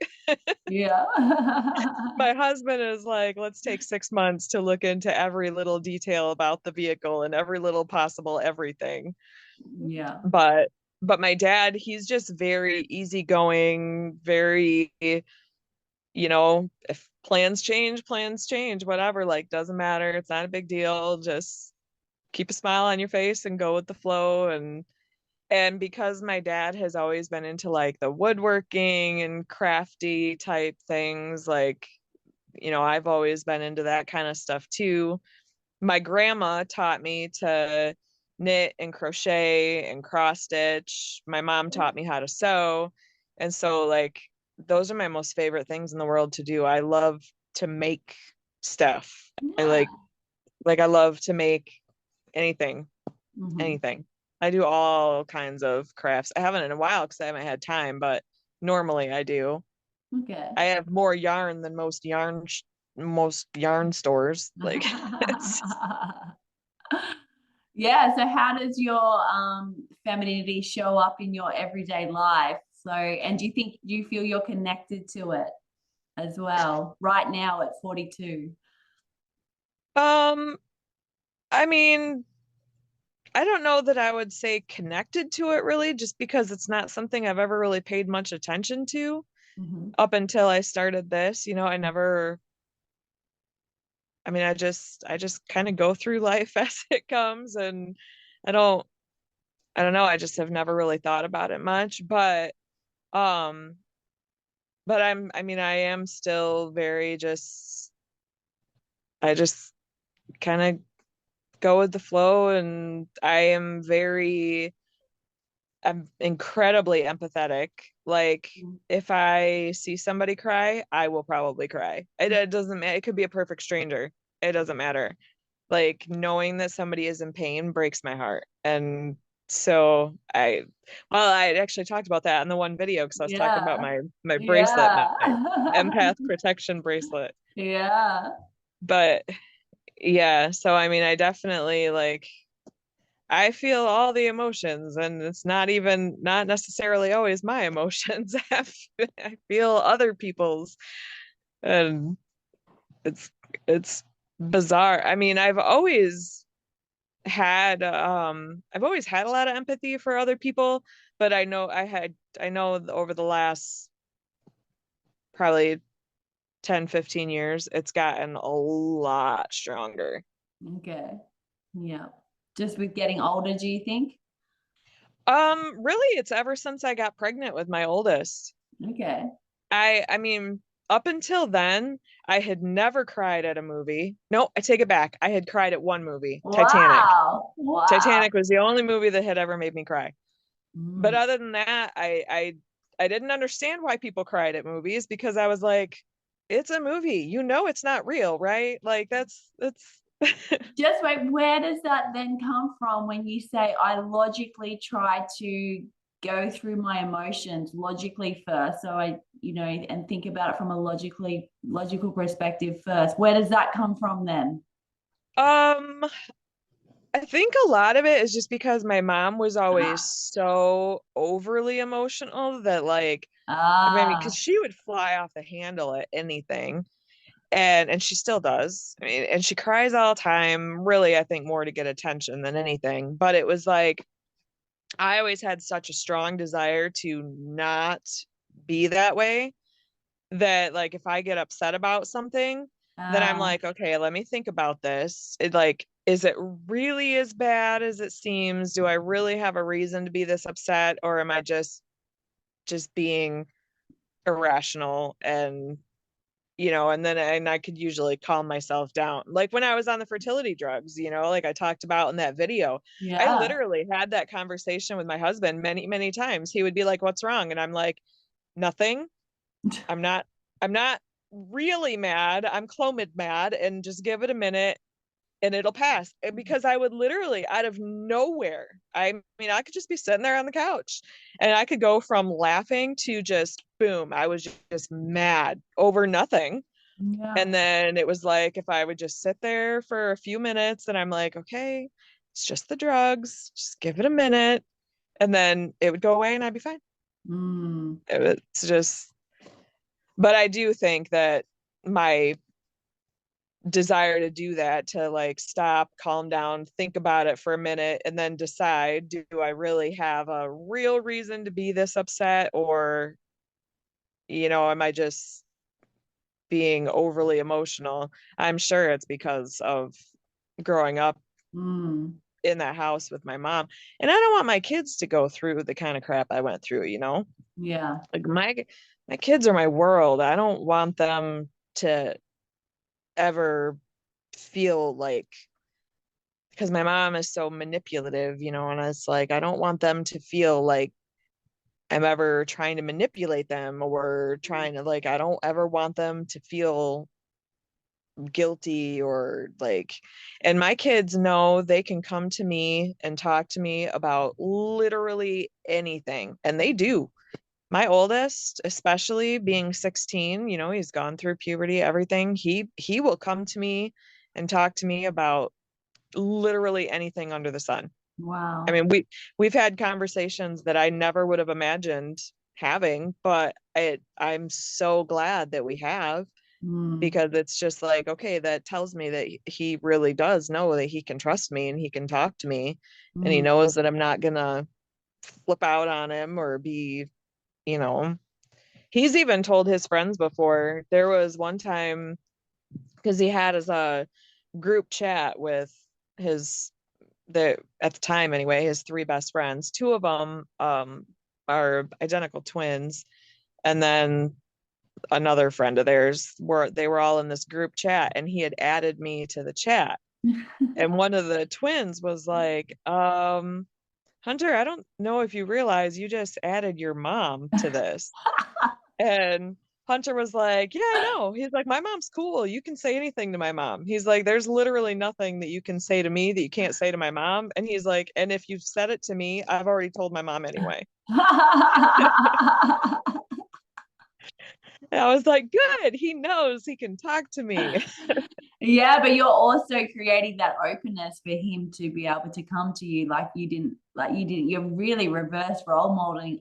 [SPEAKER 1] Yeah.
[SPEAKER 2] My husband is like, let's take 6 months to look into every little detail about the vehicle and every little possible everything.
[SPEAKER 1] Yeah.
[SPEAKER 2] But my dad, he's just very easygoing, very, if plans change, whatever, like doesn't matter. It's not a big deal. Just keep a smile on your face and go with the flow. And because my dad has always been into like the woodworking and crafty type things, like, I've always been into that kind of stuff too. My grandma taught me to knit and crochet and cross stitch. My mom taught me how to sew. And so like those are my most favorite things in the world to do. I love to make stuff. I
[SPEAKER 1] Yeah.
[SPEAKER 2] I love to make anything,
[SPEAKER 1] Mhm.
[SPEAKER 2] anything. I do all kinds of crafts. I haven't in a while because I haven't had time, but normally I do.
[SPEAKER 1] Okay.
[SPEAKER 2] I have more yarn than most yarn stores. Like it's
[SPEAKER 1] Yeah, so how does your femininity show up in your everyday life? So, and do you feel you're connected to it as well right now at 42?
[SPEAKER 2] um I mean, I don't know that I would say connected to it really, just because it's not something I've ever really paid much attention to
[SPEAKER 1] Hmm.
[SPEAKER 2] up until I started this. I never, I mean, I just kind of go through life as it comes and I don't I don't know, I just have never really thought about it much, um but I mean, I am still very just I just kind of go with the flow and I'm incredibly empathetic. Like if I see somebody cry, I will probably cry. It doesn't matter. It could be a perfect stranger. It doesn't matter. Like knowing that somebody is in pain breaks my heart. And so I actually talked about that in the one video because I was talking about
[SPEAKER 1] Yeah.
[SPEAKER 2] my bracelet, my
[SPEAKER 1] Yeah.
[SPEAKER 2] empath protection bracelet.
[SPEAKER 1] Yeah.
[SPEAKER 2] But yeah, so I mean, I definitely like I feel all the emotions, and it's not necessarily always my emotions. I feel other people's, and it's it's bizarre. I mean, I've always had a lot of empathy for other people, but I know over the last probably 10, 15 years, it's gotten a lot stronger.
[SPEAKER 1] Okay. Yeah. Just with getting older, do you think?
[SPEAKER 2] Really, it's ever since I got pregnant with my oldest.
[SPEAKER 1] Okay.
[SPEAKER 2] I mean, up until then, I had never cried at a movie. No, I take it back. I had cried at one movie, Titanic.
[SPEAKER 1] Wow. Wow.
[SPEAKER 2] Titanic was the only movie that had ever made me cry. But
[SPEAKER 1] Mm.
[SPEAKER 2] other than that, I didn't understand why people cried at movies because I was like, it's a movie. It's not real, right? Like that's
[SPEAKER 1] Just wait, where does that then come from when you say I logically try to go through my emotions logically first? So and think about it from a logical perspective first. Where does that come from then?
[SPEAKER 2] um I think a lot of it is just because my mom was always
[SPEAKER 1] Ah,
[SPEAKER 2] so overly emotional that like I mean, because
[SPEAKER 1] ah,
[SPEAKER 2] she would fly off the handle at anything, and she still does. I mean, and she cries all the time. Really, I think more to get attention than anything. But it was like I always had such a strong desire to not be that way. that like if I get upset about something, then I'm
[SPEAKER 1] Uh,
[SPEAKER 2] like, okay, let me think about this. It like, is it really as bad as it seems? Do I really have a reason to be this upset, or am I just being irrational? And and then I could usually calm myself down. Like when I was on the fertility drugs, like I talked about in that video, I
[SPEAKER 1] yeah.
[SPEAKER 2] literally had that conversation with my husband many, many times. He would be like, "What's wrong?" And I'm like, "Nothing. I'm not I'm not really mad. I'm Clomid mad, and just give it a minute and it'll pass." Because I would literally out of nowhere, I mean, I could just be sitting there on the couch and I could go from laughing to just boom, I was just mad over nothing.
[SPEAKER 1] Yeah.
[SPEAKER 2] And then it was like if I would just sit there for a few minutes and I'm like, okay, it's just the drugs, just give it a minute, and then it would go away and I'd be fine.
[SPEAKER 1] Mm,
[SPEAKER 2] It's just, but I do think that my desire to do that, to like stop, calm down, think about it for a minute, and then decide, do I really have a real reason to be this upset, or, am I just being overly emotional? I'm sure it's because of growing up
[SPEAKER 1] mm,
[SPEAKER 2] in that house with my mom. And I don't want my kids to go through the kind of crap I went through.
[SPEAKER 1] yeah.
[SPEAKER 2] Like my kids are my world. I don't want them to ever feel like, because my mom is so manipulative, and it's like I don't want them to feel like I'm ever trying to manipulate them, or trying to, like, I don't ever want them to feel guilty or like. And my kids know they can come to me and talk to me about literally anything, and they do. My oldest, especially being 16, he's gone through puberty, everything. He will come to me and talk to me about literally anything under the sun. I
[SPEAKER 1] Wow.
[SPEAKER 2] mean, we've had conversations that I never would have imagined having, but I'm so glad that we have,
[SPEAKER 1] Mm,
[SPEAKER 2] because it's just like, okay, that tells me that he really does know that he can trust me and he can talk to me, and he
[SPEAKER 1] mm.
[SPEAKER 2] knows that I'm not gonna flip out on him or be, you know. He's even told his friends before. There was one time, because he had his group chat with his, the at the time anyway, his three best friends. Two of them are identical twins, and then another friend of theirs, they were all in this group chat, and he had added me to the chat. And one of the twins was like, Hunter, I don't know if you realize you just added your mom to this. And Hunter was like, "Yeah, I know." He's like, "My mom's cool. You can say anything to my mom." He's like, "There's literally nothing that you can say to me that you can't say to my mom." And he's like, "And if you've said it to me, I've already told my mom anyway." And I was like, "Good. He knows he can talk to me."
[SPEAKER 1] Yeah, but you're also creating that openness for him to be able to come to you like you didn't. You're really reverse role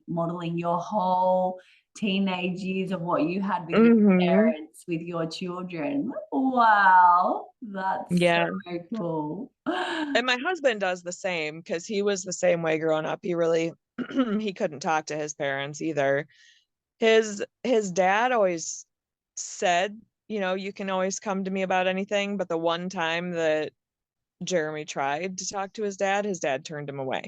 [SPEAKER 1] modeling your whole teenage years of what you had with your
[SPEAKER 2] Hmm.
[SPEAKER 1] parents, with your children. Wow, that's
[SPEAKER 2] Yeah.
[SPEAKER 1] so cool.
[SPEAKER 2] And my husband does the same, because he was the same way growing up. He really he couldn't talk to his parents either. His dad always said, you can always come to me about anything, but the one time that Jeremy tried to talk to his dad turned him away.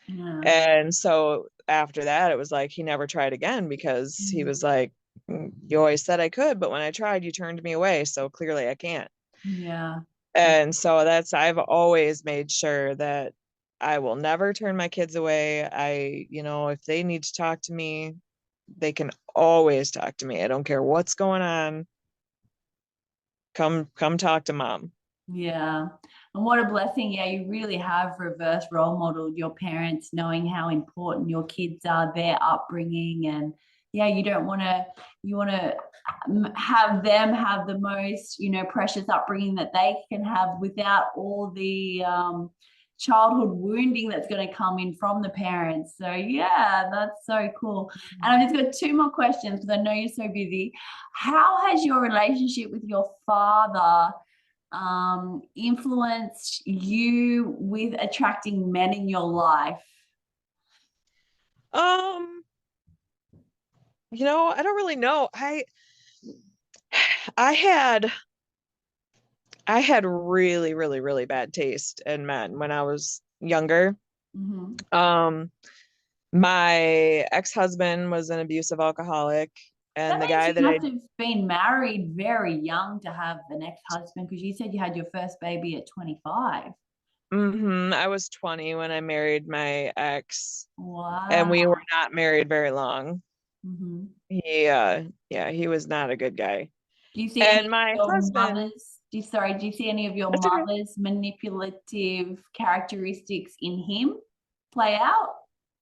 [SPEAKER 1] Yeah.
[SPEAKER 2] And so after that, it was like he never tried again, because he
[SPEAKER 1] Mm,
[SPEAKER 2] was like, You always said I could, but when I tried, you turned me away. So clearly I can't."
[SPEAKER 1] yeah.
[SPEAKER 2] And so I've always made sure that I will never turn my kids away. If they need to talk to me, they can always talk to me. I don't care what's going on. Come talk to mom.
[SPEAKER 1] Yeah. And what a blessing. Yeah, you really have reverse role modeled your parents, knowing how important your kids are, their upbringing. And yeah, you want to have them have the most, precious upbringing that they can have without all the childhood wounding that's going to come in from the parents. So yeah, that's so cool. And I've just got two more questions because I know you're so busy. How has your relationship with your father influenced you with attracting men in your life?
[SPEAKER 2] Um, I don't really know. I had I had really, really, really bad taste in men when I was younger.
[SPEAKER 1] Hmm.
[SPEAKER 2] Um, my ex-husband was an abusive alcoholic,
[SPEAKER 1] That
[SPEAKER 2] and the
[SPEAKER 1] means
[SPEAKER 2] guy
[SPEAKER 1] you
[SPEAKER 2] that I
[SPEAKER 1] must have been married very young to have an ex-husband because you said you had your first baby at 25.
[SPEAKER 2] I was 20 when I married my ex, and we were
[SPEAKER 1] Wow.
[SPEAKER 2] not married very long.
[SPEAKER 1] Hmm.
[SPEAKER 2] Yeah, he was not a good guy.
[SPEAKER 1] Do you see any
[SPEAKER 2] And
[SPEAKER 1] of
[SPEAKER 2] my
[SPEAKER 1] your
[SPEAKER 2] husband,
[SPEAKER 1] mother's, do you see any of your
[SPEAKER 2] that's okay.
[SPEAKER 1] mother's manipulative characteristics in him play out?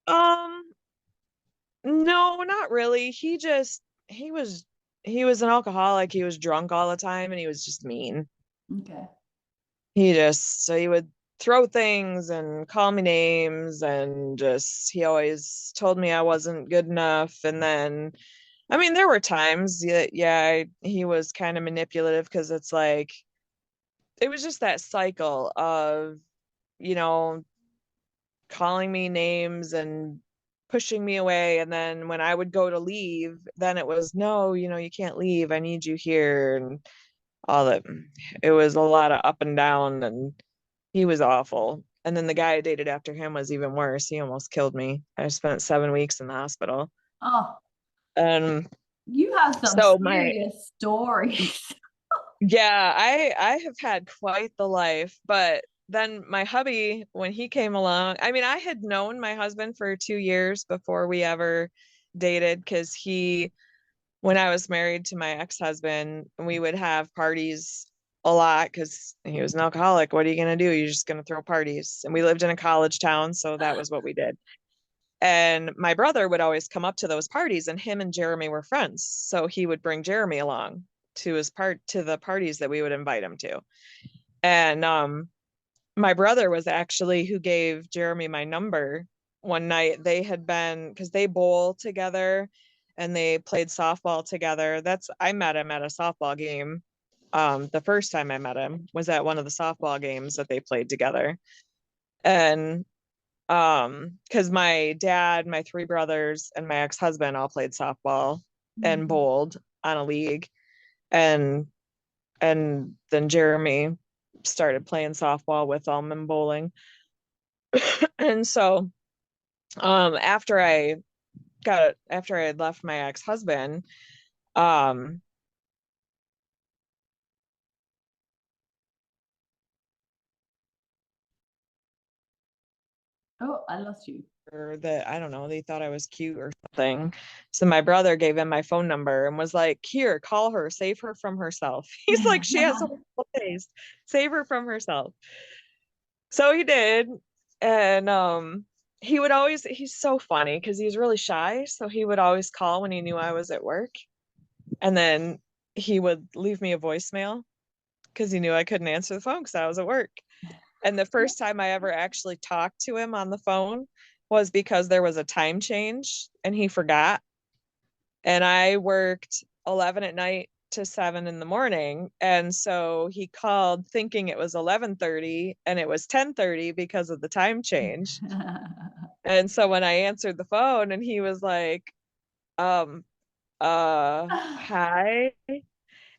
[SPEAKER 2] Um, no, not really. He was an alcoholic. He was drunk all the time and he was just mean.
[SPEAKER 1] Okay.
[SPEAKER 2] So he would throw things and call me names and just he always told me I wasn't good enough. And then I mean there were times he was kind of manipulative because it's like it was just that cycle of, you know, calling me names and pushing me away. And then when I would go to leave, then it was, no, you can't leave. I need you here. And all that. It was a lot of up and down, and he was awful. And then the guy I dated after him was even worse. He almost killed me. I spent 7 weeks in the hospital.
[SPEAKER 1] Oh,
[SPEAKER 2] And
[SPEAKER 1] you have some
[SPEAKER 2] so my
[SPEAKER 1] serious stories.
[SPEAKER 2] yeah, I have had quite the life, but then my hubby, when he came along, I mean, I had known my husband for 2 years before we ever dated because when I was married to my ex-husband, we would have parties a lot because he was an alcoholic. What are you going to do? You're just going to throw parties. And we lived in a college town, so that was what we did. And my brother would always come up to those parties, and him and Jeremy were friends. So he would bring Jeremy along to the parties that we would invite him to. And my brother was actually who gave Jeremy my number one night. They had been because they bowl together and they played softball together. I met him at a softball game. The first time I met him was at one of the softball games that they played together. And because my dad, my three brothers, and my ex-husband all played softball and
[SPEAKER 1] Mhm.
[SPEAKER 2] bowled on a league. And then Jeremy started playing softball with them and bowling. And so after I had left my ex-husband, um
[SPEAKER 1] Oh, I lost you.
[SPEAKER 2] or that I don't know, they thought I was cute or something. So my brother gave him my phone number and was like, here, call her, save her from herself. He's like, she has a horrible taste. Save her from herself. So he did. And he's so funny because he's really shy. So he would always call when he knew I was at work. And then he would leave me a voicemail because he knew I couldn't answer the phone because I was at work. And the first time I ever actually talked to him on the phone was because there was a time change and he forgot. And I worked 11 at night to 7 in the morning. And so he called thinking it was 11:30 and it was 10:30 because of the time change. And so when I answered the phone and he was like, um, hi.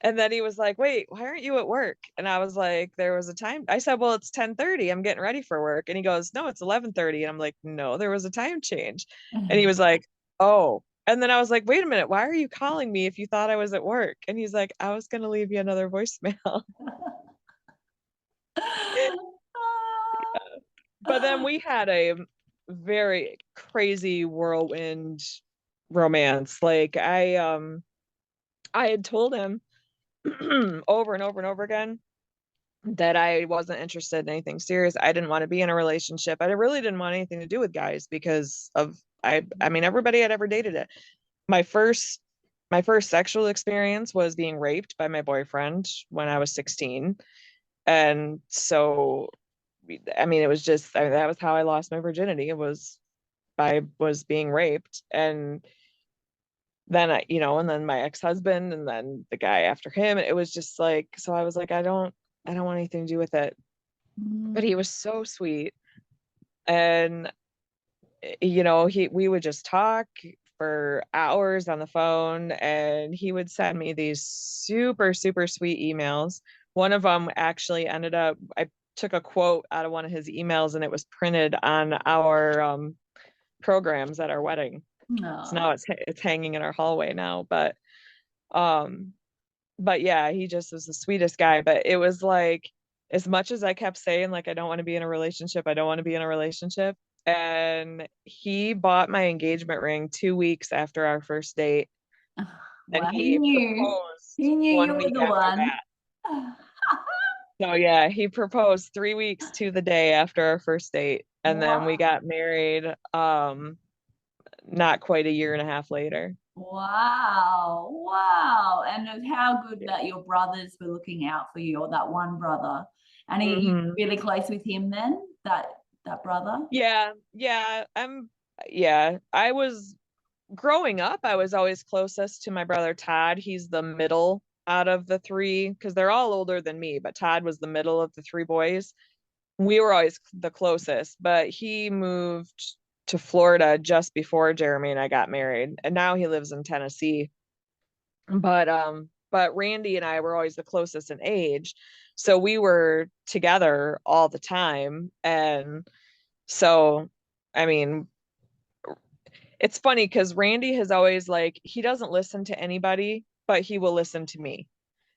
[SPEAKER 2] And then he was like, wait, why aren't you at work? And I was like, there was a time. I said, well, it's 10:30. I'm getting ready for work. And he goes, no, it's 11:30. And I'm like, no, there was a time change. And he was like, oh. And then I was like, wait a minute, why are you calling me if you thought I was at work? And he's like, I was going to leave you another voicemail. But then we had a very crazy whirlwind romance. Like I had told him over and over and over again that I wasn't interested in anything serious. I didn't want to be in a relationship. I really didn't want anything to do with guys because of I mean everybody had ever dated it. My first my first sexual experience was being raped by my boyfriend when I was 16. And so I mean it was just that was how I lost my virginity. It was I was being raped. And then and then my ex-husband and then the guy after him. It was just like, so I was like, I don't want anything to do with it. But he was so sweet. And we would just talk for hours on the phone, and he would send me these super, super sweet emails. One of them actually ended up, I took a quote out of one of his emails and it was printed on our programs at our wedding. So
[SPEAKER 1] No.
[SPEAKER 2] now it's hanging in our hallway now. Um but yeah, he just was the sweetest guy. But it was like, as much as I kept saying, like, I don't want to be in a relationship, I don't want to be in a relationship. And he bought my engagement ring 2 weeks after our first date. And
[SPEAKER 1] Well, he
[SPEAKER 2] he
[SPEAKER 1] knew.
[SPEAKER 2] proposed
[SPEAKER 1] He knew you
[SPEAKER 2] one
[SPEAKER 1] were
[SPEAKER 2] week
[SPEAKER 1] the
[SPEAKER 2] after
[SPEAKER 1] one.
[SPEAKER 2] that. So yeah, he proposed 3 weeks to the day after our first date. And then we
[SPEAKER 1] Wow.
[SPEAKER 2] got married not quite a year and a half later.
[SPEAKER 1] Wow. Wow. And it's how good that your brothers were looking out for you, or that one brother. And are you
[SPEAKER 2] Hmm.
[SPEAKER 1] really close with him then? That brother?
[SPEAKER 2] Yeah, yeah, I was growing up, I was always closest to my brother Todd. He's the middle out of the three because they're all older than me, but Todd was the middle of the three boys. We were always the closest, but he moved to Florida just before Jeremy and I got married, and now he lives in Tennessee. But Randy and I were always the closest in age, so we were together all the time. And so, I mean, it's funny because Randy has always, like, he doesn't listen to anybody, but he will listen to me.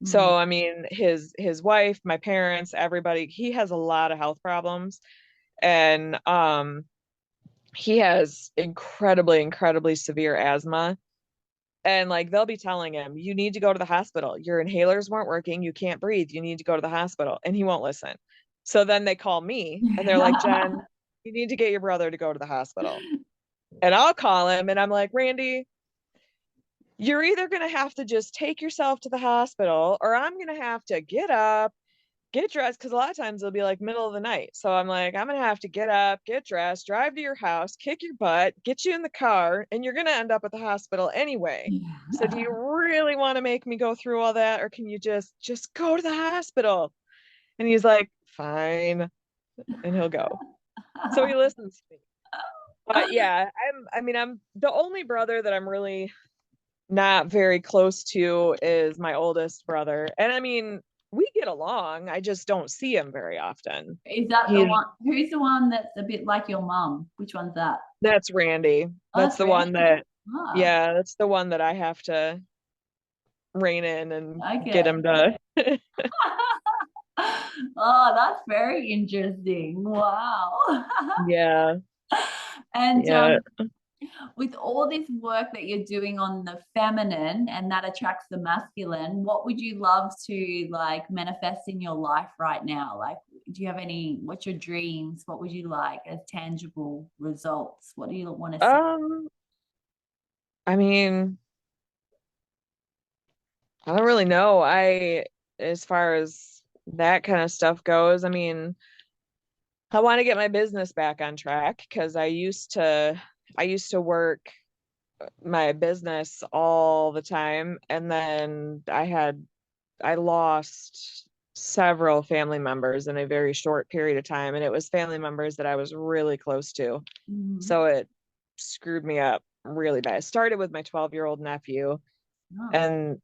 [SPEAKER 1] Mm.
[SPEAKER 2] So I mean, his wife, my parents, everybody, he has a lot of health problems. And he has incredibly, incredibly severe asthma. And like, they'll be telling him, you need to go to the hospital. Your inhalers weren't working, you can't breathe, you need to go to the hospital. And he won't listen. So then they call me and they're like, Jen, you need to get your brother to go to the hospital. And I'll call him and I'm like, Randy, you're either going to have to just take yourself to the hospital, or I'm going to have to get up, get dressed. Cause a lot of times it'll be like middle of the night. So I'm like, I'm going to have to get up, get dressed, drive to your house, kick your butt, get you in the car, and you're going to end up at the hospital anyway. So do you really want to make me go through all that? Or can you just go to the hospital? And he's like, fine. And he'll go. So he listens to me. But yeah, I'm the only brother that I'm really not very close to is my oldest brother. And I mean, we get along. I just don't see him very often.
[SPEAKER 1] Is that the
[SPEAKER 2] He's
[SPEAKER 1] one? Who's the one that's a bit like your mum? Which one's that?
[SPEAKER 2] That's Randy.
[SPEAKER 1] Oh,
[SPEAKER 2] That's
[SPEAKER 1] that's
[SPEAKER 2] the one
[SPEAKER 1] Randy.
[SPEAKER 2] that
[SPEAKER 1] Ah,
[SPEAKER 2] Yeah, that's the one that I have to rein in and get
[SPEAKER 1] okay.
[SPEAKER 2] him to
[SPEAKER 1] Oh, that's very interesting. Wow.
[SPEAKER 2] Yeah,
[SPEAKER 1] And
[SPEAKER 2] yeah.
[SPEAKER 1] with all this work that you're doing on the feminine and that attracts the masculine, what would you love to like manifest in your life right now? Like, do you have what's your dreams? What would you like as tangible results? What do you want to see?
[SPEAKER 2] Um, I mean, I don't really know. As far as that kind of stuff goes, I mean, I want to get my business back on track because I used to work my business all the time, and then I lost several family members in a very short period of time, and it was family members that I was really close to.
[SPEAKER 1] Mhm.
[SPEAKER 2] So it screwed me up really bad. It started with my 12-year-old nephew,
[SPEAKER 1] Oh,
[SPEAKER 2] and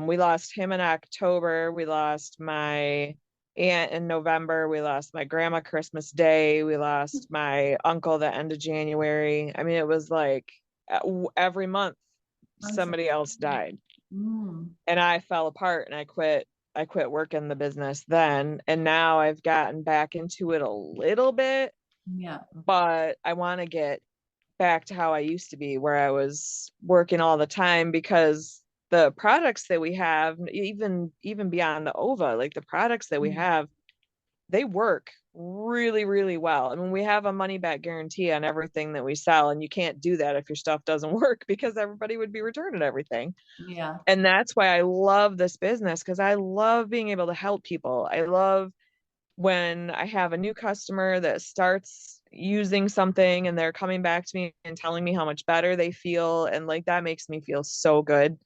[SPEAKER 2] we lost him in October. We lost my aunt in November. We lost my grandma Christmas Day. We lost my uncle the end of January. I mean, it was like every month
[SPEAKER 1] I'm so
[SPEAKER 2] somebody else died.
[SPEAKER 1] mm,
[SPEAKER 2] And I fell apart and I quit working the business then. And now I've gotten back into it a little bit,
[SPEAKER 1] yeah.
[SPEAKER 2] but I want to get back to how I used to be, where I was working all the time, because the products that we have, even beyond the OVA, like the products that we
[SPEAKER 1] Mm,
[SPEAKER 2] have, they work really, really well. I mean, we have a money back guarantee on everything that we sell, and you can't do that if your stuff doesn't work, because everybody would be returning everything.
[SPEAKER 1] yeah.
[SPEAKER 2] And that's why I love this business, because I love being able to help people. I love when I have a new customer that starts using something and they're coming back to me and telling me how much better they feel. And like, that makes me feel so good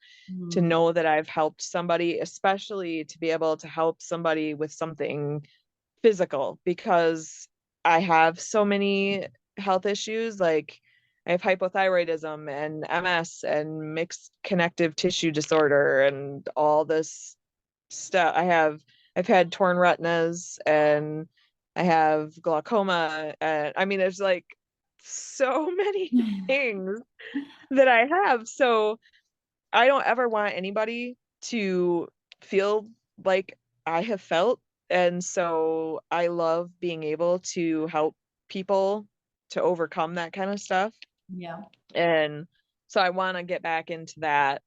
[SPEAKER 2] to
[SPEAKER 1] Mm,
[SPEAKER 2] know that I've helped somebody, especially to be able to help somebody with something physical, because I have so many health issues. Like, I have hypothyroidism and MS and mixed connective tissue disorder and all this stuff. I've had torn retinas and I have glaucoma, and I mean there's like so many things that I have. So I don't ever want anybody to feel like I have felt. And so I love being able to help people to overcome that kind of stuff.
[SPEAKER 1] Yeah.
[SPEAKER 2] And so I want to get back into that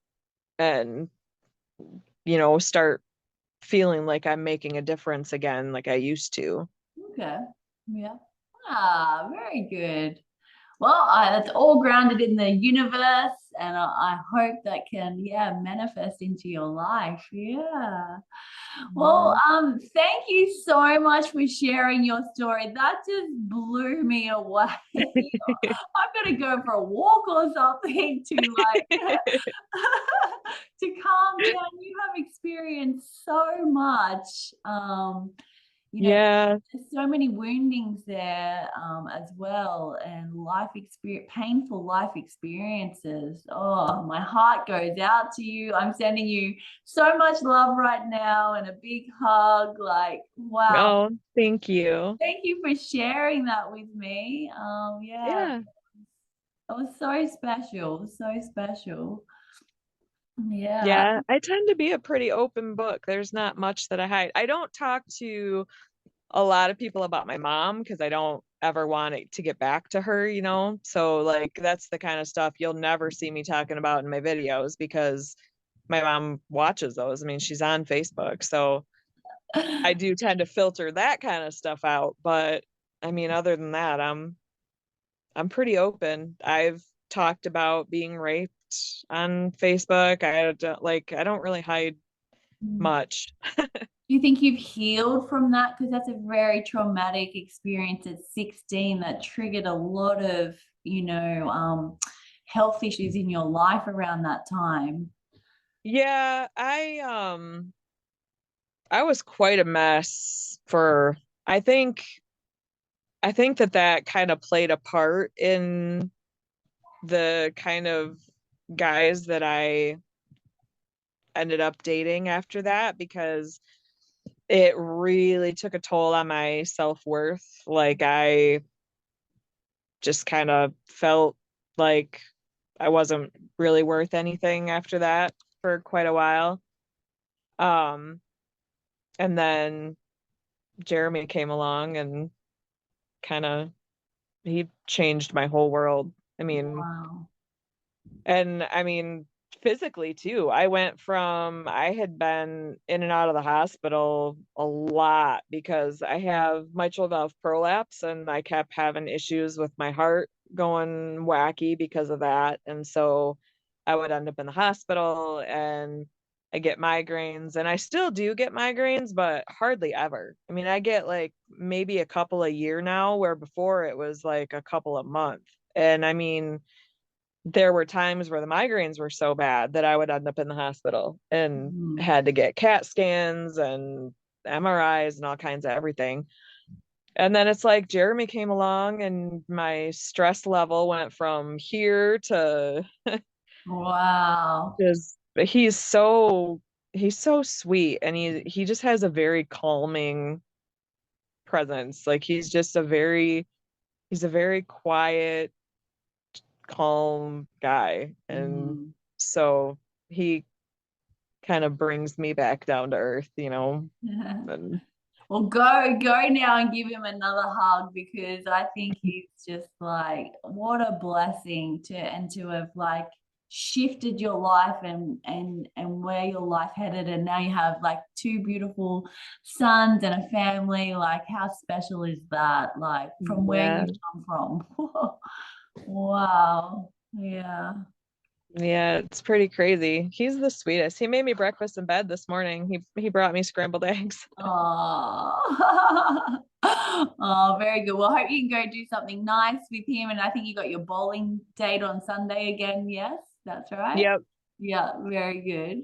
[SPEAKER 2] and, start feeling like I'm making a difference again, like I used to.
[SPEAKER 1] Okay. Yeah. Ah, very good. Well, that's all grounded in the universe, and I hope that can, yeah, manifest into your life. Yeah. Well,
[SPEAKER 2] Yeah.
[SPEAKER 1] thank you so much for sharing your story. That just blew me away. I'm gonna go for a walk or something to like to calm down. You have experienced so much. You know,
[SPEAKER 2] Yeah.
[SPEAKER 1] there's so many woundings there as well, and life experience, painful life experiences. Oh, my heart goes out to you. I'm sending you so much love right now and a big hug. Like, wow.
[SPEAKER 2] Oh, thank you.
[SPEAKER 1] Thank you for sharing that with me. Yeah,
[SPEAKER 2] Yeah.
[SPEAKER 1] it was so special, so special. Yeah.
[SPEAKER 2] Yeah, I tend to be a pretty open book. There's not much that I hide. I don't talk to a lot of people about my mom because I don't ever want it to get back to her. So like that's the kind of stuff you'll never see me talking about in my videos because my mom watches those. I mean, she's on Facebook. So I do tend to filter that kind of stuff out, but I mean, other than that, I'm pretty open. I've talked about being raped on Facebook. I don't really hide
[SPEAKER 1] Mm.
[SPEAKER 2] much.
[SPEAKER 1] Do you think you've healed from that? Because that's a very traumatic experience at 16 that triggered a lot of, health issues in your life around that time.
[SPEAKER 2] Yeah, I was quite a mess for I think I think that kind of played a part in the kind of guys that I ended up dating after that because it really took a toll on my self-worth. Like I just kind of felt like I wasn't really worth anything after that for quite a while. Um, and then Jeremy came along and kind of he changed my whole world. I mean,
[SPEAKER 1] Wow.
[SPEAKER 2] and I mean physically too. I had been in and out of the hospital a lot because I have mitral valve prolapse and I kept having issues with my heart going wacky because of that. And so I would end up in the hospital and I get migraines and I still do get migraines, but hardly ever. I mean, I get like maybe a couple a year now, where before it was like a couple a month. And I mean, there were times where the migraines were so bad that I would end up in the hospital and
[SPEAKER 1] Mhm.
[SPEAKER 2] had to get CAT scans and MRIs and all kinds of everything. And then it's like Jeremy came along and my stress level went from here to
[SPEAKER 1] Wow.
[SPEAKER 2] just he's so sweet and he just has a very calming presence. Like he's a very quiet, calm guy. And
[SPEAKER 1] Mhm.
[SPEAKER 2] so he kind of brings me back down to earth. And
[SPEAKER 1] Well, go now and give him another hug because I think he's just like what a blessing to have like shifted your life and where your life headed, and now you have like two beautiful sons and a family. Like how special is that? Like from where
[SPEAKER 2] yeah,
[SPEAKER 1] you come from. Wow. Yeah.
[SPEAKER 2] yeah, it's pretty crazy. He's the sweetest. He made me breakfast in bed this morning. He brought me scrambled eggs.
[SPEAKER 1] Oh. Oh, very good. Well, I hope you can go do something nice with him. And I think you got your bowling date on Sunday again. Yes, that's right.
[SPEAKER 2] Yep.
[SPEAKER 1] Yeah, very good.